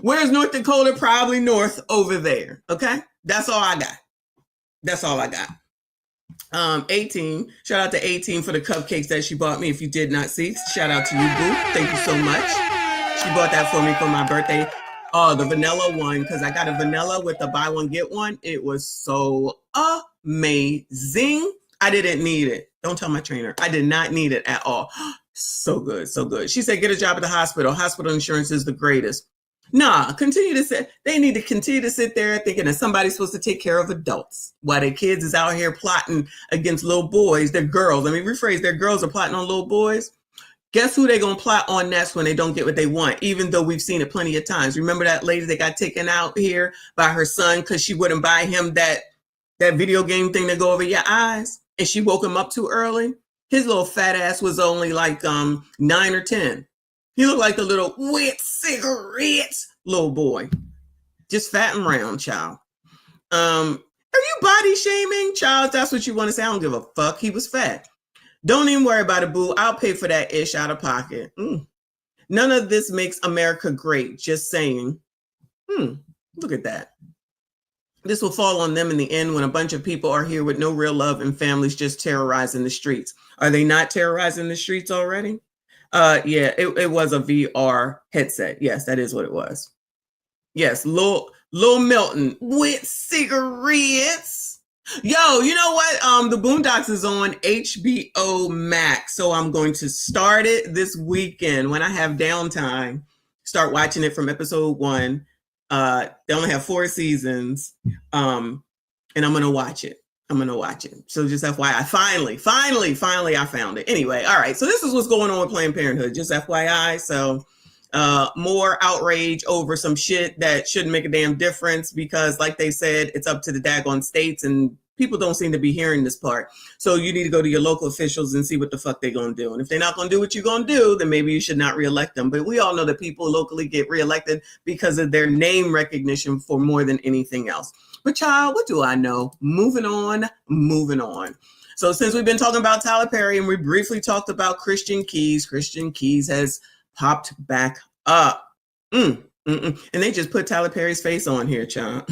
Where's North Dakota? Probably north over there. Okay. That's all I got. That's all I got. 18. Shout out to 18 for the cupcakes that she bought me. If you did not see, shout out to you, boo. Thank you so much. She bought that for me for my birthday. Oh, the vanilla one, because I got a vanilla with the buy one, get one. It was so amazing. I didn't need it. Don't tell my trainer. I did not need it at all. So good. So good. She said, get a job at the hospital. Hospital insurance is the greatest. Nah, continue to sit. They need to continue to sit there thinking that somebody's supposed to take care of adults while their kids is out here plotting against little boys. They're girls. Let me rephrase. Their girls are plotting on little boys. Guess who they're going to plot on next when they don't get what they want, even though we've seen it plenty of times. Remember that lady that got taken out here by her son because she wouldn't buy him that video game thing to go over your eyes, and she woke him up too early? His little fat ass was only like 9 or 10. He looked like the little wet cigarettes little boy. Just fat and round, child. Are you body shaming, child? That's what you want to say. I don't give a fuck. He was fat. Don't even worry about it, boo. I'll pay for that ish out of pocket. None of this makes America great. Just saying. Look at that. This will fall on them in the end when a bunch of people are here with no real love and families just terrorizing the streets. Are they not terrorizing the streets already? Yeah, it was a VR headset. Yes, that is what it was. Yes, Lil Milton with cigarettes. Yo, you know what? The Boondocks is on HBO Max, so I'm going to start it this weekend when I have downtime. Start watching it from episode 1. They only have 4 seasons, and I'm gonna watch it. So just FYI, finally, I found it. Anyway, all right. So this is what's going on with Planned Parenthood. Just FYI. So more outrage over some shit that shouldn't make a damn difference because, like they said, it's up to the daggone states, and people don't seem to be hearing this part. So you need to go to your local officials and see what the fuck they're gonna do. And if they're not gonna do what you're gonna do, then maybe you should not reelect them. But we all know that people locally get reelected because of their name recognition for more than anything else. But child, what do I know? Moving on. So since we've been talking about Tyler Perry and we briefly talked about Christian Keys has popped back up. And they just put Tyler Perry's face on here, child.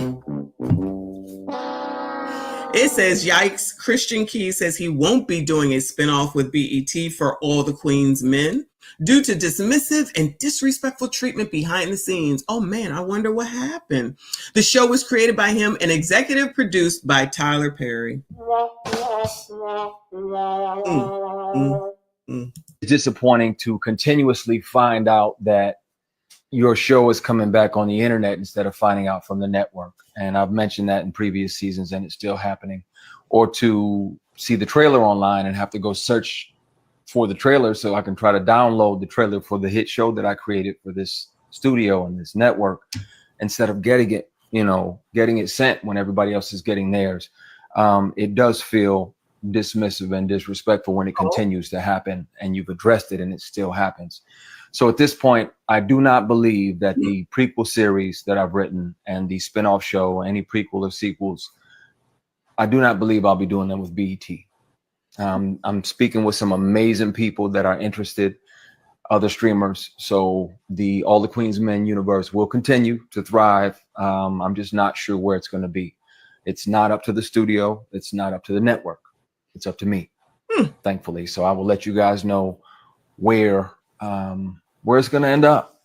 It says, yikes, Christian Keys says he won't be doing a spinoff with BET for All the Queen's Men due to dismissive and disrespectful treatment behind the scenes. Oh man, I wonder what happened. The show was created by him and executive produced by Tyler Perry. It's disappointing to continuously find out that your show is coming back on the internet instead of finding out from the network. And I've mentioned that in previous seasons and it's still happening. Or to see the trailer online and have to go search for the trailer so I can try to download the trailer for the hit show that I created for this studio and this network instead of getting it sent when everybody else is getting theirs. It does feel dismissive and disrespectful when it continues to happen and you've addressed it and it still happens. So at this point, I do not believe that the prequel series that I've written and the spinoff show, any prequel or sequels, I do not believe I'll be doing them with BET. I'm speaking with some amazing people that are interested, other streamers. So the All the Queen's Men universe will continue to thrive. I'm just not sure where it's going to be. It's not up to the studio. It's not up to the network. It's up to me, thankfully. So I will let you guys know where it's going to end up.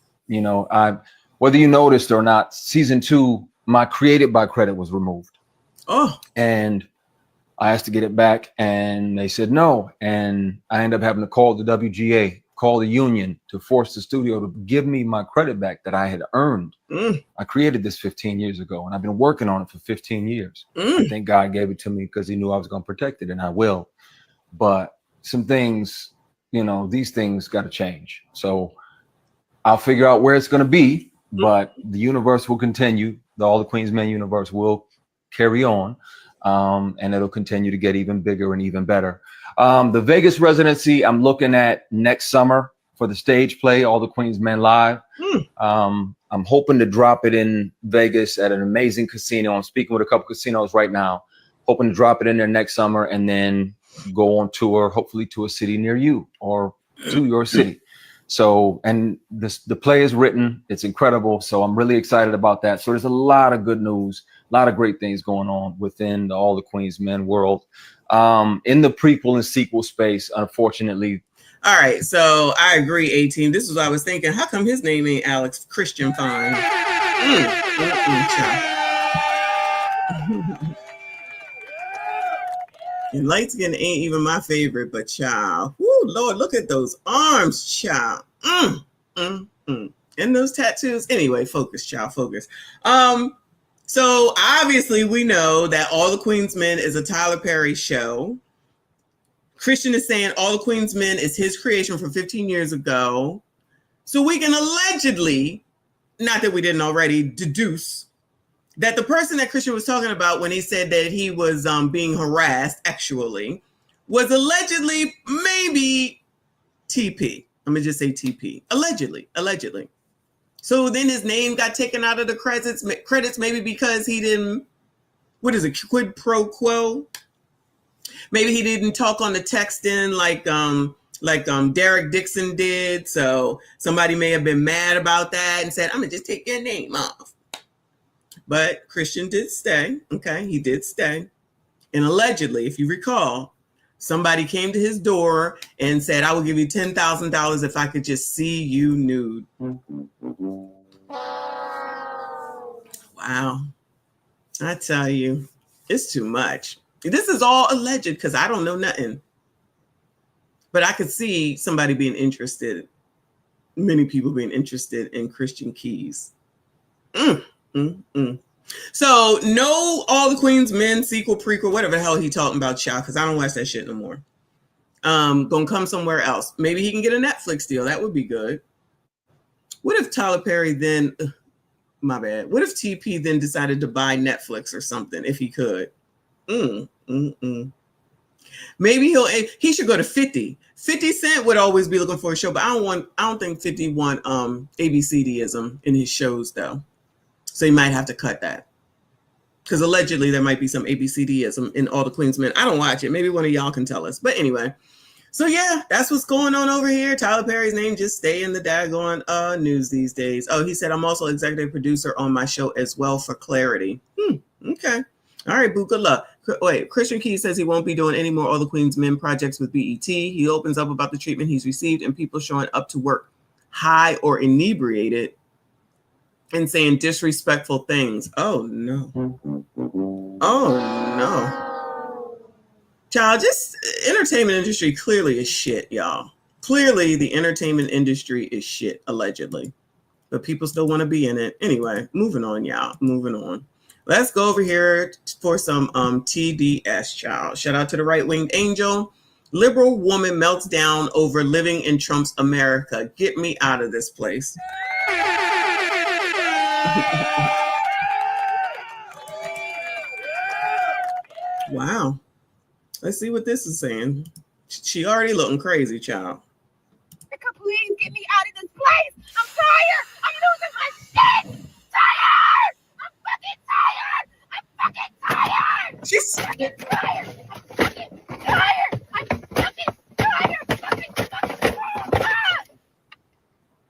Whether you noticed or not, season 2 my Created by credit was removed. Oh. And I asked to get it back, and they said no. And I ended up having to call the WGA, call the union to force the studio to give me my credit back that I had earned. I created this 15 years ago, and I've been working on it for 15 years. I think God gave it to me because he knew I was going to protect it, and I will. But some things, you know, these things got to change. So I'll figure out where it's going to be, but the universe will continue. All the Queens Men universe will carry on. And it'll continue to get even bigger and even better. The Vegas residency, I'm looking at next summer for the stage play, All the Queens Men Live. I'm hoping to drop it in Vegas at an amazing casino. I'm speaking with a couple casinos right now, hoping to drop it in there next summer and then go on tour, hopefully to a city near you or to your city. So, and the play is written, it's incredible. So I'm really excited about that. So there's a lot of good news, a lot of great things going on within the All the Queens Men world. In the prequel and sequel space, unfortunately. All right, so I agree, 18. This is what I was thinking. How come his name ain't Alex Christian Fine? And light skin ain't even my favorite, but child, woo, Lord, look at those arms, child. And those tattoos. Anyway, focus, child, focus. So obviously we know that All the Queens Men is a Tyler Perry show. Christian is saying All the Queens Men is his creation from 15 years ago. So we can allegedly, not that we didn't already, deduce that the person that Christian was talking about when he said that he was being harassed actually was allegedly maybe TP. I'm gonna just say TP. Allegedly. So then his name got taken out of the credits maybe because he didn't, what is it, quid pro quo? Maybe he didn't talk on the text in like Derek Dixon did. So somebody may have been mad about that and said, I'm gonna just take your name off. But Christian did stay. Okay, he did stay. And allegedly, if you recall, somebody came to his door and said, I will give you $10,000 if I could just see you nude. Wow. I tell you, it's too much. This is all alleged because I don't know nothing. But I could see somebody being interested, many people being interested in Christian Keys. So no All the Queens Men sequel, prequel, whatever the hell he talking about, child, because I don't watch that shit no more. Gonna come somewhere else. Maybe he can get a Netflix deal. That would be good. What if Tyler Perry then, my bad. What if TP then decided to buy Netflix or something if he could? Maybe he should go to 50. 50 Cent would always be looking for a show, but I don't think 50 want ABCDism in his shows though. So he might have to cut that. Because allegedly there might be some ABCDism in All the Queens Men. I don't watch it. Maybe one of y'all can tell us. But anyway. So yeah, that's what's going on over here. Tyler Perry's name just stay in the daggone news these days. Oh, he said, I'm also executive producer on my show as well for clarity. Okay. All right, boo, good luck. Wait, Christian Key says he won't be doing any more All the Queens Men projects with BET. He opens up about the treatment he's received and people showing up to work high or inebriated and saying disrespectful things. Oh, no. Oh, no. Child, just entertainment industry clearly is shit, y'all. Clearly, the entertainment industry is shit, allegedly. But people still want to be in it. Anyway, moving on, y'all. Moving on. Let's go over here for some TDS, child. Shout out to the right-winged angel. Liberal woman melts down over living in Trump's America. Get me out of this place. Wow. Let's see what this is saying. She already looking crazy, child. Please get me out of this place. I'm tired. I'm losing my shit. Tired. I'm fucking tired. I'm fucking tired. She's fucking tired. I'm fucking tired. I'm fucking tired.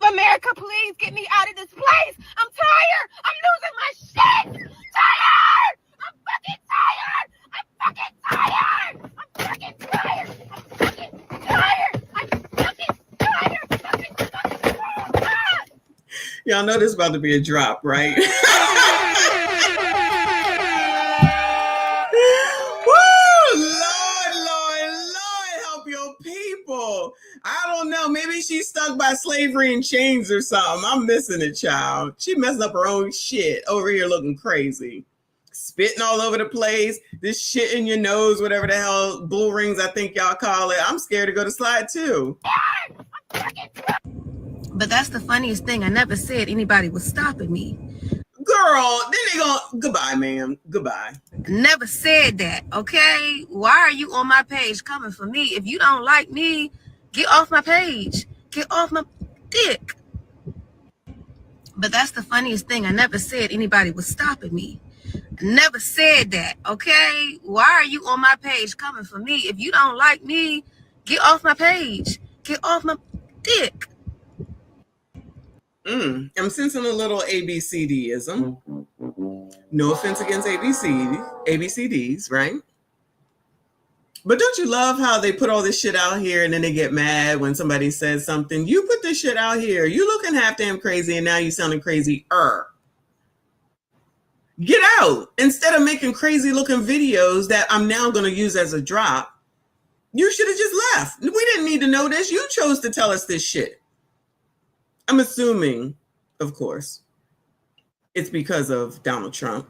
America, please get me out of this place. I'm tired. I'm losing my shit. Tired. I'm fucking tired. I'm fucking tired. I'm fucking tired. I'm fucking tired. I'm fucking tired. Y'all know this is about to be a drop, right? got slavery and chains or something. I'm missing it, child. She messing up her own shit over here looking crazy. Spitting all over the place. This shit in your nose, whatever the hell, bull rings, I think y'all call it. I'm scared to go to slide too. But that's the funniest thing. I never said anybody was stopping me. Girl, then they go, goodbye, ma'am. Goodbye. Never said that, okay? Why are you on my page coming for me? If you don't like me, get off my page. Get off my dick. But that's the funniest thing. I never said anybody was stopping me. Never said that, okay? Why are you on my page coming for me? If you don't like me, get off my page. Get off my dick. I'm sensing a little ABCDism. No offense against ABCDs, right? But don't you love how they put all this shit out here and then they get mad when somebody says something? You put this shit out here. You looking half damn crazy and now you sounding crazy. Get out. Instead of making crazy looking videos that I'm now going to use as a drop, you should have just left. We didn't need to know this. You chose to tell us this shit. I'm assuming, of course, it's because of Donald Trump.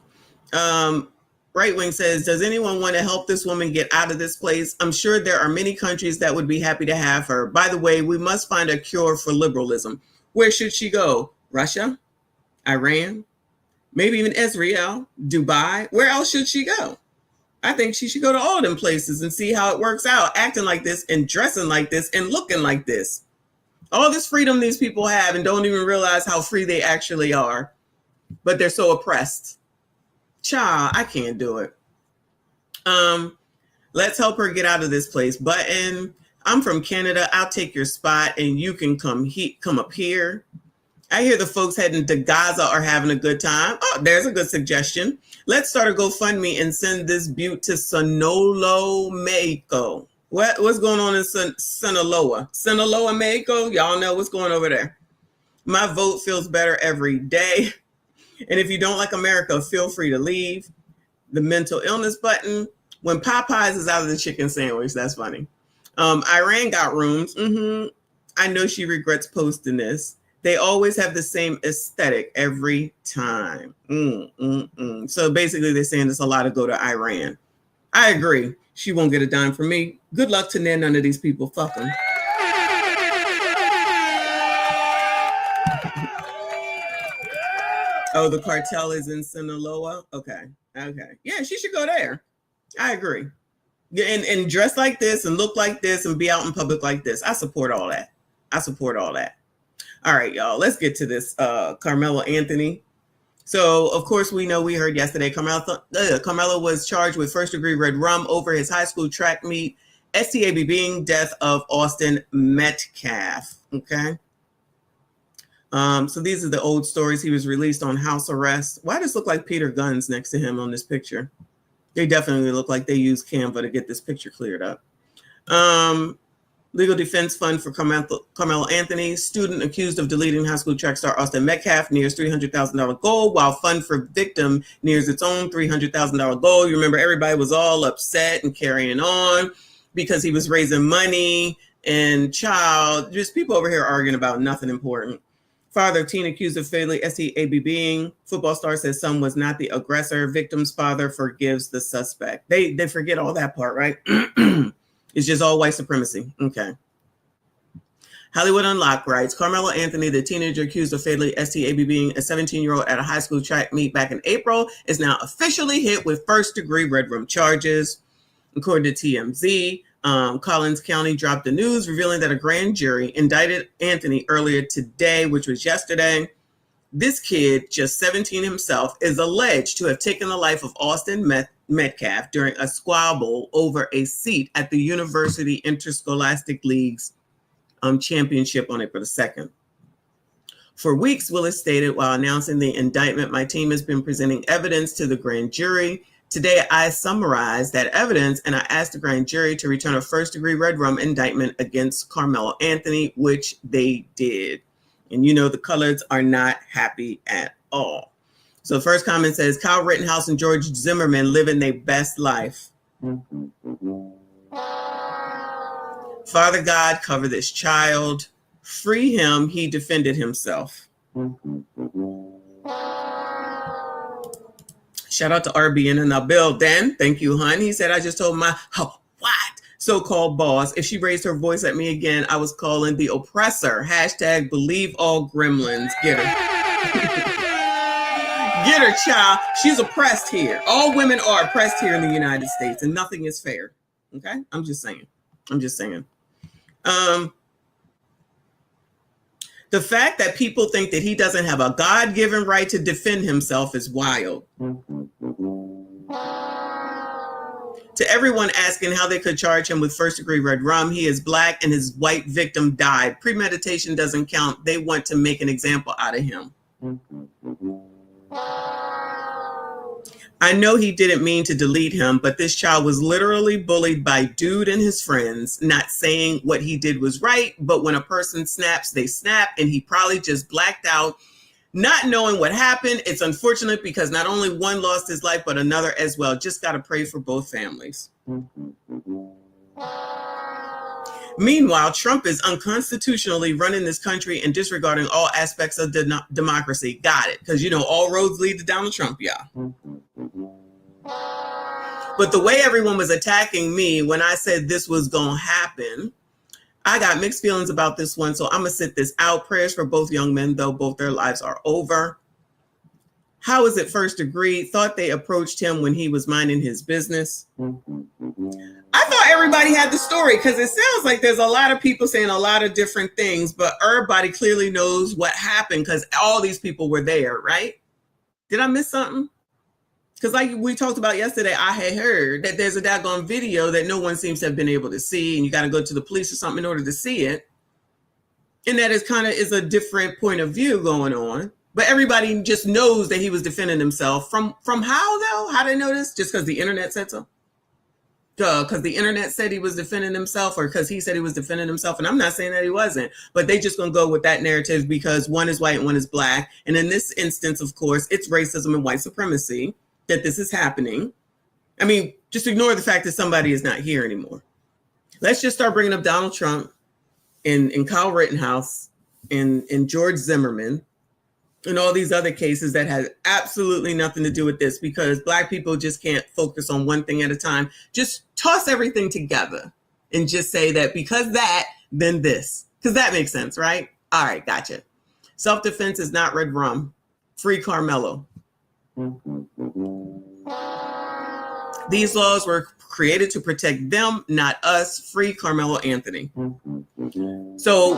Right Wing says, does anyone want to help this woman get out of this place? I'm sure there are many countries that would be happy to have her. By the way, we must find a cure for liberalism. Where should she go? Russia? Iran? Maybe even Israel? Dubai? Where else should she go? I think she should go to all them places and see how it works out, acting like this and dressing like this and looking like this. All this freedom these people have and don't even realize how free they actually are, but they're so oppressed. Child, I can't do it. Let's help her get out of this place. Button, I'm from Canada. I'll take your spot and you can come up here. I hear the folks heading to Gaza are having a good time. Oh, there's a good suggestion. Let's start a GoFundMe and send this butte to Sonolo, Mexico. What's going on in Sinaloa? Sinaloa, Mexico? Y'all know what's going over there. My vote feels better every day. And if you don't like America, feel free to leave. The mental illness button. When Popeyes is out of the chicken sandwich, that's funny. Iran got rooms. I know she regrets posting this. They always have the same aesthetic every time. So basically they're saying there's a lot to go to Iran. I agree. She won't get a dime from me. Good luck to none of these people. Fuck them. Oh, the cartel is in Sinaloa? Okay. Yeah, she should go there. I agree. And dress like this and look like this and be out in public like this. I support all that. All right, y'all. Let's get to this. Karmelo Anthony. So, of course, we heard yesterday, Karmelo was charged with first-degree red rum over his high school track meet, STABBing death of Austin Metcalf. Okay. So these are the old stories. He was released on house arrest. Why does it look like Peter Guns next to him on this picture? They definitely look like they used Canva to get this picture cleared up. Legal defense fund for Karmelo Anthony. Student accused of deleting high school track star Austin Metcalf nears $300,000 goal, while fund for victim nears its own $300,000 goal. You remember everybody was all upset and carrying on because he was raising money and just people over here arguing about nothing important. Father of teen accused of fatally STABBing. Football star says son was not the aggressor. Victim's father forgives the suspect. They forget all that part, right? It's just all white supremacy. Okay. Hollywood Unlocked writes, Karmelo Anthony, the teenager accused of fatally STABBing a 17-year-old at a high school track meet back in April, is now officially hit with first-degree red rum charges. According to TMZ, Collins County dropped the news revealing that a grand jury indicted Anthony earlier today, which was yesterday. This kid, just 17 himself, is alleged to have taken the life of Austin Metcalf during a squabble over a seat at the University Interscholastic League's championship on April 2nd. For weeks, Willis stated while announcing the indictment, my team has been presenting evidence to the grand jury. Today, I summarized that evidence and I asked the grand jury to return a first-degree red rum indictment against Karmelo Anthony, which they did. And the colors are not happy at all. So the first comment says, Kyle Rittenhouse and George Zimmerman living their best life. Father God, cover this child. Free him. He defended himself. Shout out to RBN in the building. Thank you, hun. He said, I just told my so-called boss, if she raised her voice at me again, I was calling the oppressor. Hashtag believe all gremlins. Get her. Get her, child. She's oppressed here. All women are oppressed here in the United States, and nothing is fair. Okay? I'm just saying. The fact that people think that he doesn't have a God-given right to defend himself is wild. To everyone asking how they could charge him with first-degree red rum, he is black and his white victim died. Premeditation doesn't count. They want to make an example out of him. I know he didn't mean to delete him, but this child was literally bullied by dude and his friends, not saying what he did was right, but when a person snaps, they snap, and he probably just blacked out, not knowing what happened. It's unfortunate because not only one lost his life, but another as well. Just got to pray for both families. Meanwhile, Trump is unconstitutionally running this country and disregarding all aspects of democracy. Got it. Because, you know, all roads lead to Donald Trump, y'all. But the way everyone was attacking me when I said this was going to happen, I got mixed feelings about this one. So I'm going to sit this out. Prayers for both young men, though both their lives are over. How is it first degree? Thought they approached him when he was minding his business. I thought everybody had the story because it sounds like there's a lot of people saying a lot of different things, but everybody clearly knows what happened because all these people were there, right? Did I miss something? Because like we talked about yesterday, I had heard that there's a daggone video that no one seems to have been able to see, and you got to go to the police or something in order to see it. And that is kind of is a different point of view going on. But everybody just knows that he was defending himself. From how, though? How did they know this? Just because the internet said so? Because the internet said he was defending himself, or because he said he was defending himself. And I'm not saying that he wasn't, but they just going to go with that narrative because one is white and one is black. And in this instance, of course, it's racism and white supremacy that this is happening. I mean, just ignore the fact that somebody is not here anymore. Let's just start bringing up Donald Trump and Kyle Rittenhouse and George Zimmerman and all these other cases that had absolutely nothing to do with this, because black people just can't focus on one thing at a time. Just toss everything together and just say that because that, then this, because that makes sense, right? All right, gotcha. Self-defense is not red rum. Free Karmelo. These laws were created to protect them, not us. Free Karmelo Anthony. So,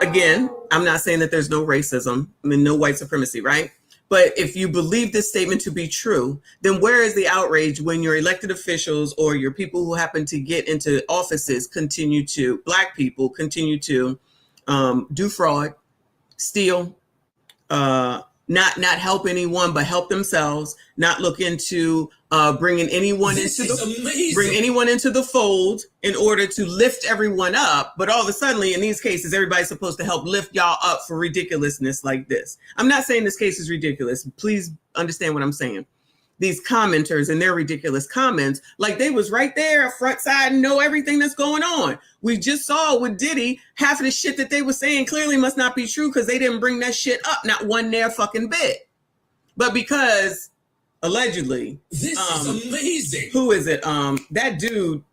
again, I'm not saying that there's no racism, I mean, no white supremacy, right? But if you believe this statement to be true, then where is the outrage when your elected officials or your people who happen to get into offices black people continue to do fraud, steal, not help anyone, but help themselves, not look into bringing anyone into the fold in order to lift everyone up. But all of a sudden, in these cases, everybody's supposed to help lift y'all up for ridiculousness like this. I'm not saying this case is ridiculous. Please understand what I'm saying. These commenters and their ridiculous comments, like they was right there front side and know everything that's going on. We just saw with Diddy, half of the shit that they were saying clearly must not be true because they didn't bring that shit up, not one there fucking bit. But because allegedly, this is amazing. Who is it? That dude,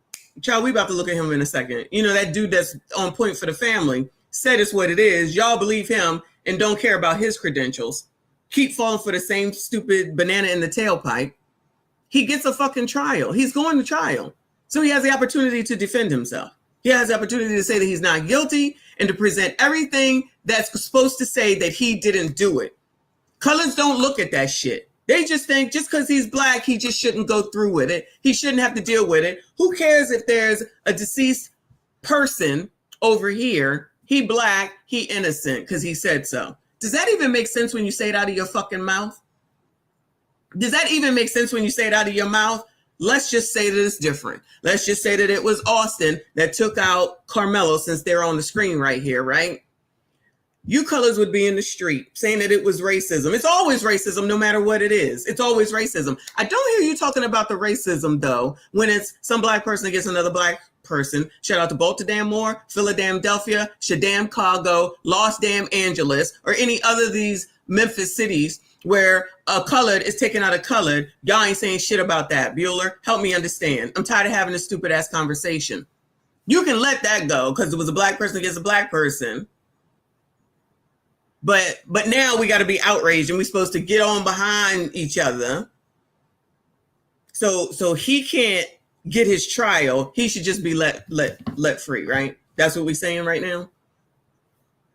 child, we about to look at him in a second. You know, that dude that's on point for the family said it's what it is. Y'all believe him and don't care about his credentials. Keep falling for the same stupid banana in the tailpipe. He gets a fucking trial. He's going to trial. So he has the opportunity to defend himself. He has the opportunity to say that he's not guilty and to present everything that's supposed to say that he didn't do it. Colors don't look at that shit. They just think just because he's black, he just shouldn't go through with it. He shouldn't have to deal with it. Who cares if there's a deceased person over here? He black, he innocent because he said so. Does that even make sense when you say it out of your fucking mouth? Does that even make sense when you say it out of your mouth? Let's just say that it's different. Let's just say that it was Austin that took out Karmelo, since they're on the screen right here, right? You colors would be in the street saying that it was racism. It's always racism, no matter what it is. It's always racism. I don't hear you talking about the racism, though, when it's some black person against another black person. Shout out to Baltimore, Philadelphia, Chicago, Los Angeles, or any other of these Memphis cities where a colored is taken out of colored. Y'all ain't saying shit about that. Bueller, help me understand. I'm tired of having this stupid ass conversation. You can let that go because it was a black person against a black person. But now we got to be outraged and we're supposed to get on behind each other. So he can't get his trial. He should just be let free, right? That's what we're saying right now.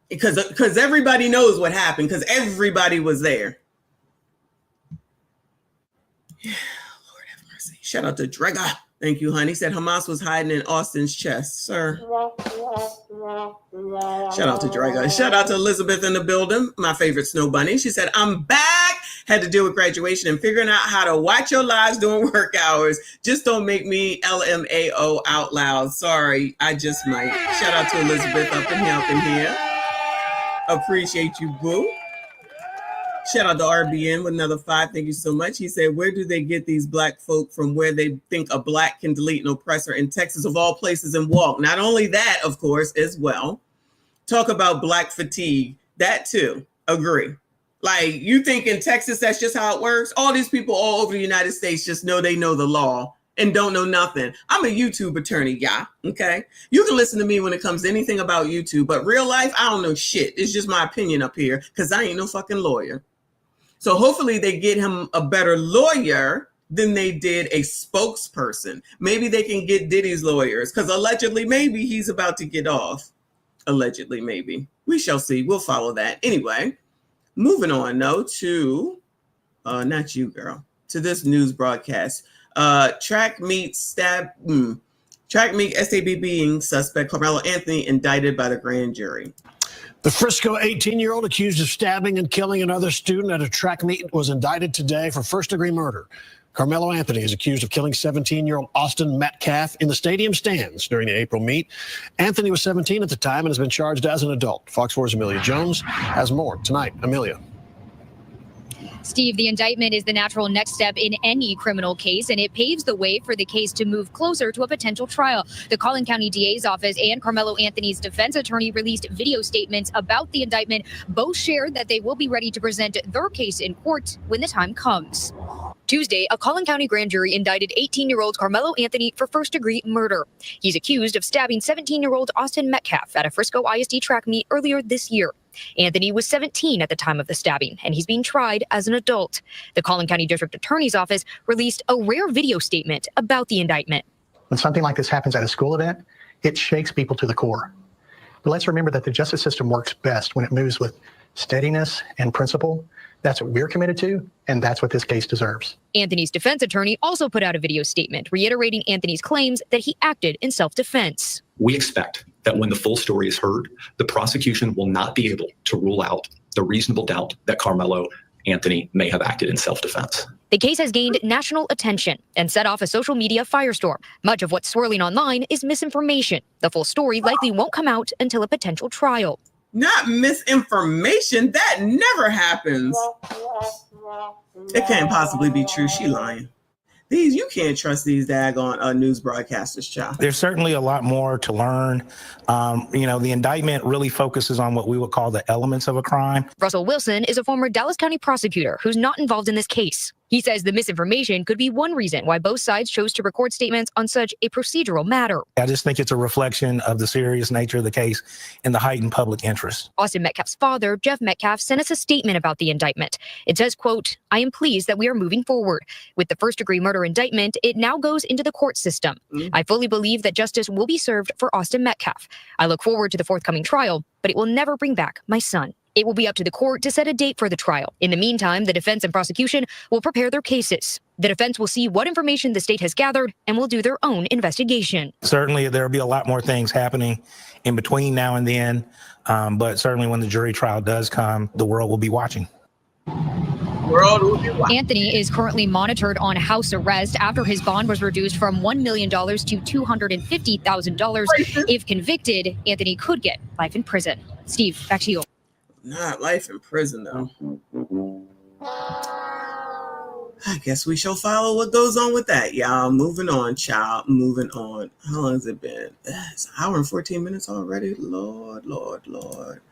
Because everybody knows what happened because everybody was there. Yeah, Lord have mercy. Shout out to Drega. Thank you, honey. He said Hamas was hiding in Austin's chest, sir. Shout out to Drago. Shout out to Elizabeth in the building, my favorite snow bunny. She said, I'm back. Had to deal with graduation and figuring out how to watch your lives during work hours. Just don't make me LMAO out loud. Sorry, I just might. Shout out to Elizabeth up in here. Appreciate you, boo. Shout out to RBN with another 5. Thank you so much. He said, where do they get these black folk from where they think a black can delete an oppressor in Texas of all places and walk? Not only that, of course, as well. Talk about black fatigue. That too. Agree. Like, you think in Texas, that's just how it works? All these people all over the United States just know they know the law and don't know nothing. I'm a YouTube attorney, yeah, okay? You can listen to me when it comes to anything about YouTube, but real life, I don't know shit. It's just my opinion up here because I ain't no fucking lawyer. So hopefully they get him a better lawyer than they did a spokesperson. Maybe they can get Diddy's lawyers because allegedly maybe he's about to get off. Allegedly, maybe. We shall see. We'll follow that. Anyway, moving on though to, not you, girl, to this news broadcast. Track meet SABBing suspect Karmelo Anthony indicted by the grand jury. The Frisco 18-year-old accused of stabbing and killing another student at a track meet was indicted today for first-degree murder. Karmelo Anthony is accused of killing 17-year-old Austin Metcalf in the stadium stands during the April meet. Anthony was 17 at the time and has been charged as an adult. Fox 4's Amelia Jones has more tonight. Amelia. Steve, the indictment is the natural next step in any criminal case, and it paves the way for the case to move closer to a potential trial. The Collin County DA's office and Karmelo Anthony's defense attorney released video statements about the indictment. Both shared that they will be ready to present their case in court when the time comes. Tuesday, a Collin County grand jury indicted 18-year-old Karmelo Anthony for first-degree murder. He's accused of stabbing 17-year-old Austin Metcalf at a Frisco ISD track meet earlier this year. Anthony was 17 at the time of the stabbing, and he's being tried as an adult. The Collin County District Attorney's Office released a rare video statement about the indictment. When something like this happens at a school event, it shakes people to the core. But let's remember that the justice system works best when it moves with steadiness and principle. That's what we're committed to, and that's what this case deserves. Anthony's defense attorney also put out a video statement reiterating Anthony's claims that he acted in self-defense. We expect that when the full story is heard, the prosecution will not be able to rule out the reasonable doubt that Karmelo Anthony may have acted in self-defense. The case has gained national attention and set off a social media firestorm. Much of what's swirling online is misinformation. The full story likely won't come out until a potential trial. Not misinformation. That never happens. It can't possibly be true. She lying. You can't trust these daggone news broadcasters, child. There's certainly a lot more to learn. The indictment really focuses on what we would call the elements of a crime. Russell Wilson is a former Dallas County prosecutor who's not involved in this case. He says the misinformation could be one reason why both sides chose to record statements on such a procedural matter. I just think it's a reflection of the serious nature of the case and the heightened public interest. Austin Metcalf's father, Jeff Metcalf, sent us a statement about the indictment. It says, quote, I am pleased that we are moving forward. With the first-degree murder indictment, it now goes into the court system. I fully believe that justice will be served for Austin Metcalf. I look forward to the forthcoming trial, but it will never bring back my son. It will be up to the court to set a date for the trial. In the meantime, the defense and prosecution will prepare their cases. The defense will see what information the state has gathered and will do their own investigation. Certainly, there will be a lot more things happening in between now and then, but certainly when the jury trial does come, the world will be watching. Anthony is currently monitored on house arrest after his bond was reduced from $1 million to $250,000. If convicted, Anthony could get life in prison. Steve, back to you. Not life in prison, though. I guess we shall follow what goes on with that, y'all. Moving on, child. Moving on. How long has it been? It's an hour and 14 minutes already. Lord, Lord, Lord.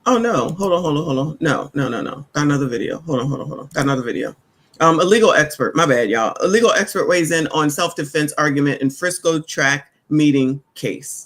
Oh, no. Hold on. No. Got another video. Hold on. Got another video. A legal expert. My bad, y'all. A legal expert weighs in on self-defense argument in Frisco track meeting case.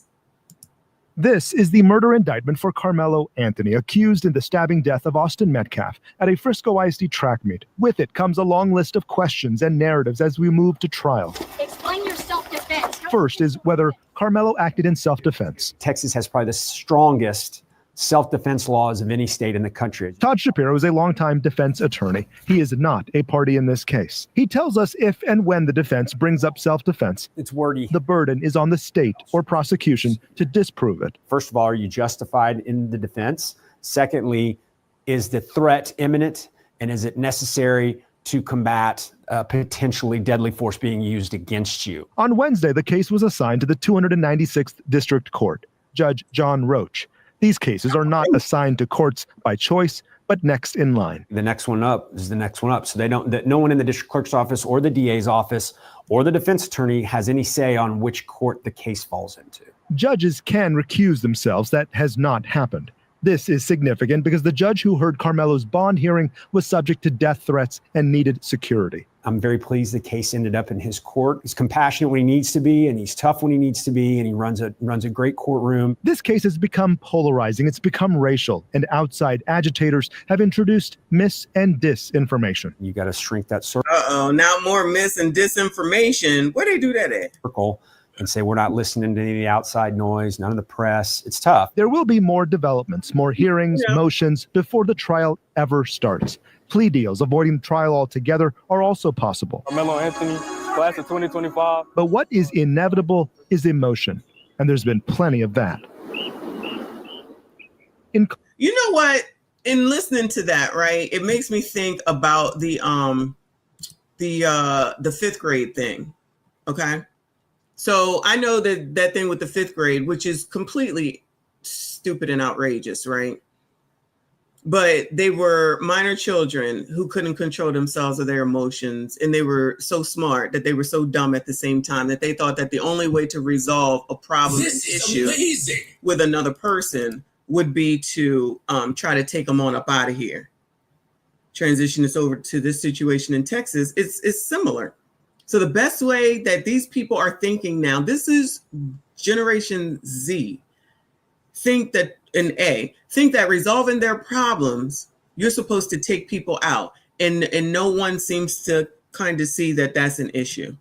This is the murder indictment for Karmelo Anthony, accused in the stabbing death of Austin Metcalf at a Frisco ISD track meet. With it comes a long list of questions and narratives as we move to trial. Explain your self-defense. First is whether Karmelo acted in self-defense. Texas has probably the strongest self-defense laws of any state in the country. Todd Shapiro is a longtime defense attorney. He is not a party in this case. He tells us if and when the defense brings up self-defense, it's wordy. The burden is on the state or prosecution to disprove it. First of all, are you justified in the defense? Secondly, is the threat imminent, and is it necessary to combat potentially deadly force being used against you? On Wednesday, the case was assigned to the 296th District Court, Judge John Roach. These cases are not assigned to courts by choice, but next in line. The next one up is the next one up. So no one in the district clerk's office or the DA's office or the defense attorney has any say on which court the case falls into. Judges can recuse themselves. That has not happened. This is significant because the judge who heard Karmelo's bond hearing was subject to death threats and needed security. I'm very pleased the case ended up in his court. He's compassionate when he needs to be, and he's tough when he needs to be, and he runs a great courtroom. This case has become polarizing. It's become racial, and outside agitators have introduced mis and disinformation. You got to shrink that circle. Now more mis and disinformation. Where they do that at? And say we're not listening to any of the outside noise, none of the press. It's tough. There will be more developments, more hearings, motions before the trial ever starts. Plea deals avoiding trial altogether are also possible. Karmelo Anthony, class of 2025. But what is inevitable is emotion, and there's been plenty of that. You know what? In listening to that, right, it makes me think about the fifth grade thing. Okay. So I know that thing with the fifth grade, which is completely stupid and outrageous, right? But they were minor children who couldn't control themselves or their emotions. And they were so smart that they were so dumb at the same time that they thought that the only way to resolve a problem, an issue with another person would be to try to take them on up out of here. Transition this over to this situation in Texas. It's similar. So the best way that these people are thinking now, this is Generation Z, think that resolving their problems, you're supposed to take people out. And no one seems to kind of see that that's an issue.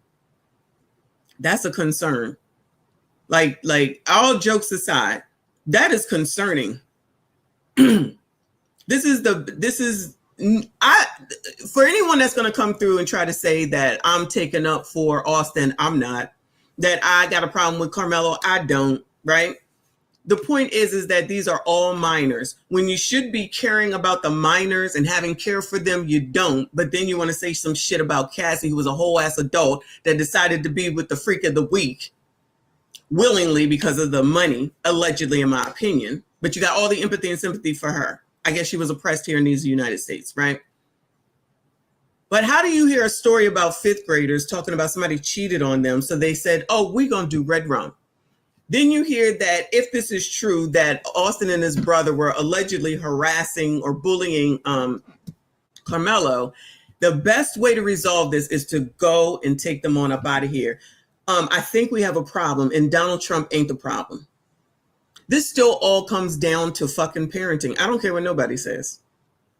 That's a concern. Like all jokes aside, that is concerning. For anyone that's going to come through and try to say that I'm taking up for Austin, I'm not. That I got a problem with Karmelo, I don't, right? The point is that these are all minors. When you should be caring about the minors and having care for them, you don't. But then you want to say some shit about Cassie, who was a whole ass adult that decided to be with the freak of the week willingly because of the money, allegedly, in my opinion. But you got all the empathy and sympathy for her. I guess she was oppressed here in these United States, right? But how do you hear a story about fifth graders talking about somebody cheated on them? So they said, oh, we're going to do red rum. Then you hear that if this is true, that Austin and his brother were allegedly harassing or bullying Karmelo, the best way to resolve this is to go and take them on up out of here. I think we have a problem, and Donald Trump ain't the problem. This still all comes down to fucking parenting. I don't care what nobody says.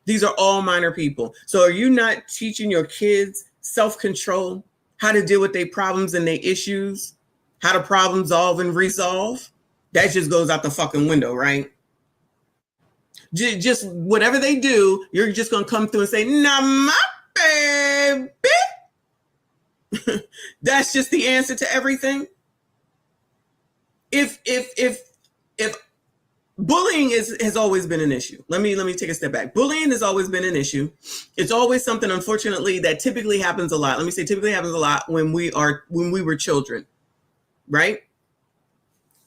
These are all minor people. So are you not teaching your kids self-control, how to deal with their problems and their issues, how to problem solve and resolve? That just goes out the fucking window, right? Just whatever they do, you're just going to come through and say, nah, my baby. That's just the answer to everything. If bullying has always been an issue. Let me take a step back. Bullying has always been an issue. It's always something, unfortunately, that typically happens a lot. Let me say typically happens a lot when we were children, right?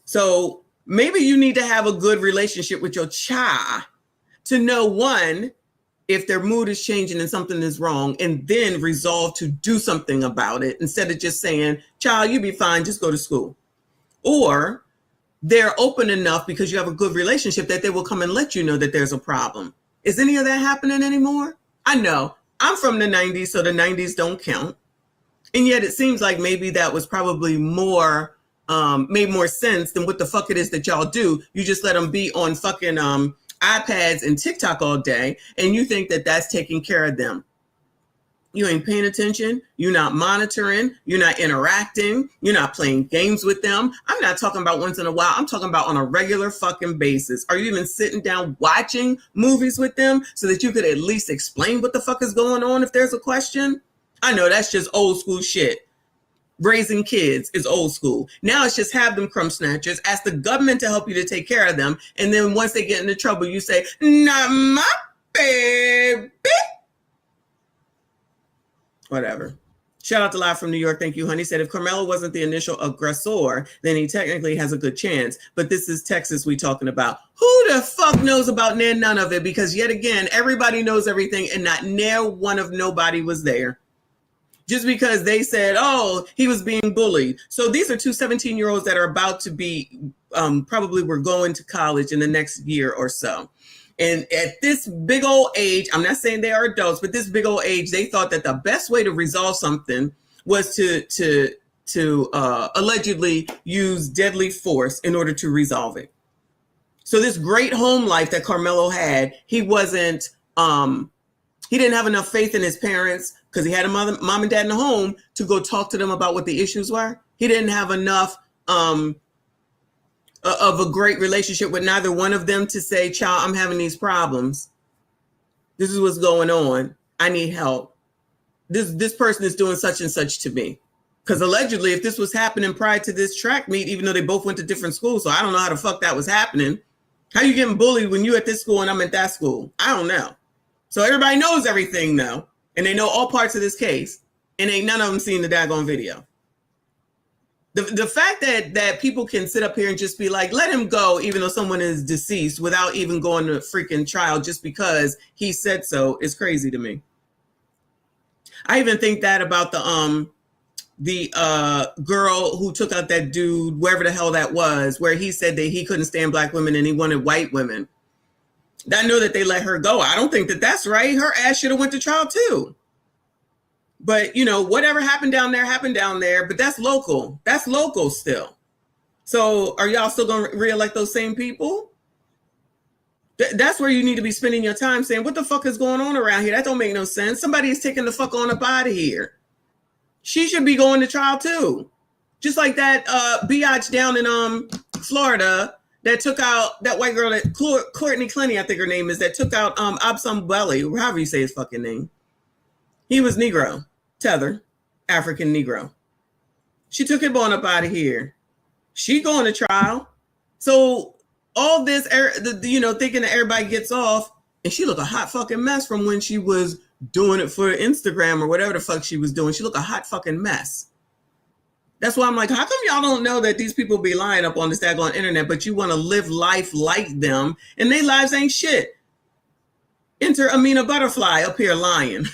So maybe you need to have a good relationship with your child to know, one, if their mood is changing and something is wrong, and then resolve to do something about it instead of just saying, child, you be fine, just go to school. Or they're open enough because you have a good relationship that they will come and let you know that there's a problem. Is any of that happening anymore? I know. I'm from the 90s, so the 90s don't count. And yet it seems like maybe that was probably more, made more sense than what the fuck it is that y'all do. You just let them be on fucking iPads and TikTok all day, and you think that that's taking care of them. You ain't paying attention. You're not monitoring. You're not interacting. You're not playing games with them. I'm not talking about once in a while. I'm talking about on a regular fucking basis. Are you even sitting down watching movies with them so that you could at least explain what the fuck is going on if there's a question? I know that's just old school shit. Raising kids is old school. Now it's just have them crumb snatchers, ask the government to help you to take care of them, and then once they get into trouble, you say, not my baby. Whatever. Shout out to Live from New York. Thank you, honey. Said if Karmelo wasn't the initial aggressor, then he technically has a good chance. But this is Texas we talking about. Who the fuck knows about none of it? Because yet again, everybody knows everything and not near one of nobody was there. Just because they said, oh, he was being bullied. So these are two 17-year-olds that are about to be, probably were going to college in the next year or so. And at this big old age, I'm not saying they are adults, but this big old age, they thought that the best way to resolve something was to allegedly use deadly force in order to resolve it. So this great home life that Karmelo had, he wasn't, he didn't have enough faith in his parents because he had a mom and dad in the home to go talk to them about what the issues were. He didn't have enough of a great relationship with neither one of them to say, child, I'm having these problems. This is what's going on. I need help. This person is doing such and such to me. Because allegedly, if this was happening prior to this track meet, even though they both went to different schools, so I don't know how the fuck that was happening. How you getting bullied when you at this school and I'm at that school? I don't know. So everybody knows everything now. And they know all parts of this case. And ain't none of them seen the daggone video. The fact that people can sit up here and just be like, let him go, even though someone is deceased without even going to freaking trial just because he said so is crazy to me. I even think that about the girl who took out that dude, wherever the hell that was, where he said that he couldn't stand black women and he wanted white women. I know that they let her go. I don't think that that's right. Her ass should have went to trial too. But, you know, whatever happened down there, but that's local. That's local still. So are y'all still going to reelect those same people? That's where you need to be spending your time saying, what the fuck is going on around here? That don't make no sense. Somebody is taking the fuck on up out of here. She should be going to trial too. Just like that biatch down in Florida that took out that white girl, that Courtney Clenny, I think her name is, that took out Absam Belly, however you say his fucking name. He was Negro, tether, African Negro. She took him on up out of here. She going to trial. So all this, you know, thinking that everybody gets off, and she look a hot fucking mess from when she was doing it for Instagram or whatever the fuck she was doing. She look a hot fucking mess. That's why I'm like, how come y'all don't know that these people be lying up on this daggone internet, but you want to live life like them, and their lives ain't shit. Enter Amina Butterfly up here lying.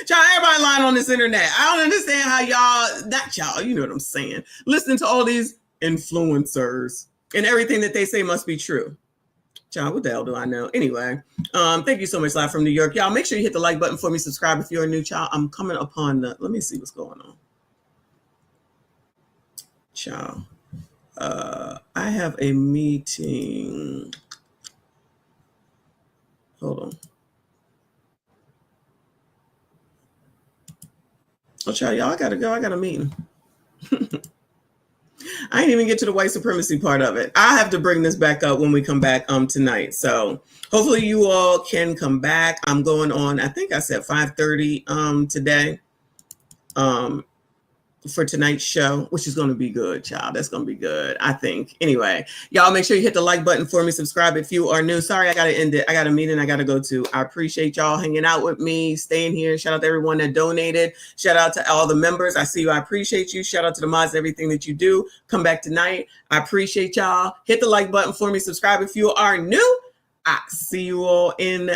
Y'all, everybody lying on this internet. I don't understand how y'all, not y'all, you know what I'm saying, listening to all these influencers and everything that they say must be true. Y'all, what the hell do I know? Anyway, thank you so much, Live from New York. Y'all, make sure you hit the like button for me. Subscribe if you're a new child. I'm coming upon the, let me see what's going on. Child, I have a meeting. Hold on. Oh, child, y'all, I gotta go. I got a meeting. I didn't even get to the white supremacy part of it. I have to bring this back up when we come back tonight. So hopefully you all can come back. I'm going on, I think I said 5:30 today for tonight's show, which is going to be good, child. That's going to be good, I think. Anyway, y'all make sure you hit the like button for me. Subscribe if you are new. Sorry, I got to end it. I got a meeting I got to go to. I appreciate y'all hanging out with me, staying here. Shout out to everyone that donated. Shout out to all the members. I see you. I appreciate you. Shout out to the mods, everything that you do. Come back tonight. I appreciate y'all. Hit the like button for me. Subscribe if you are new. I see you all in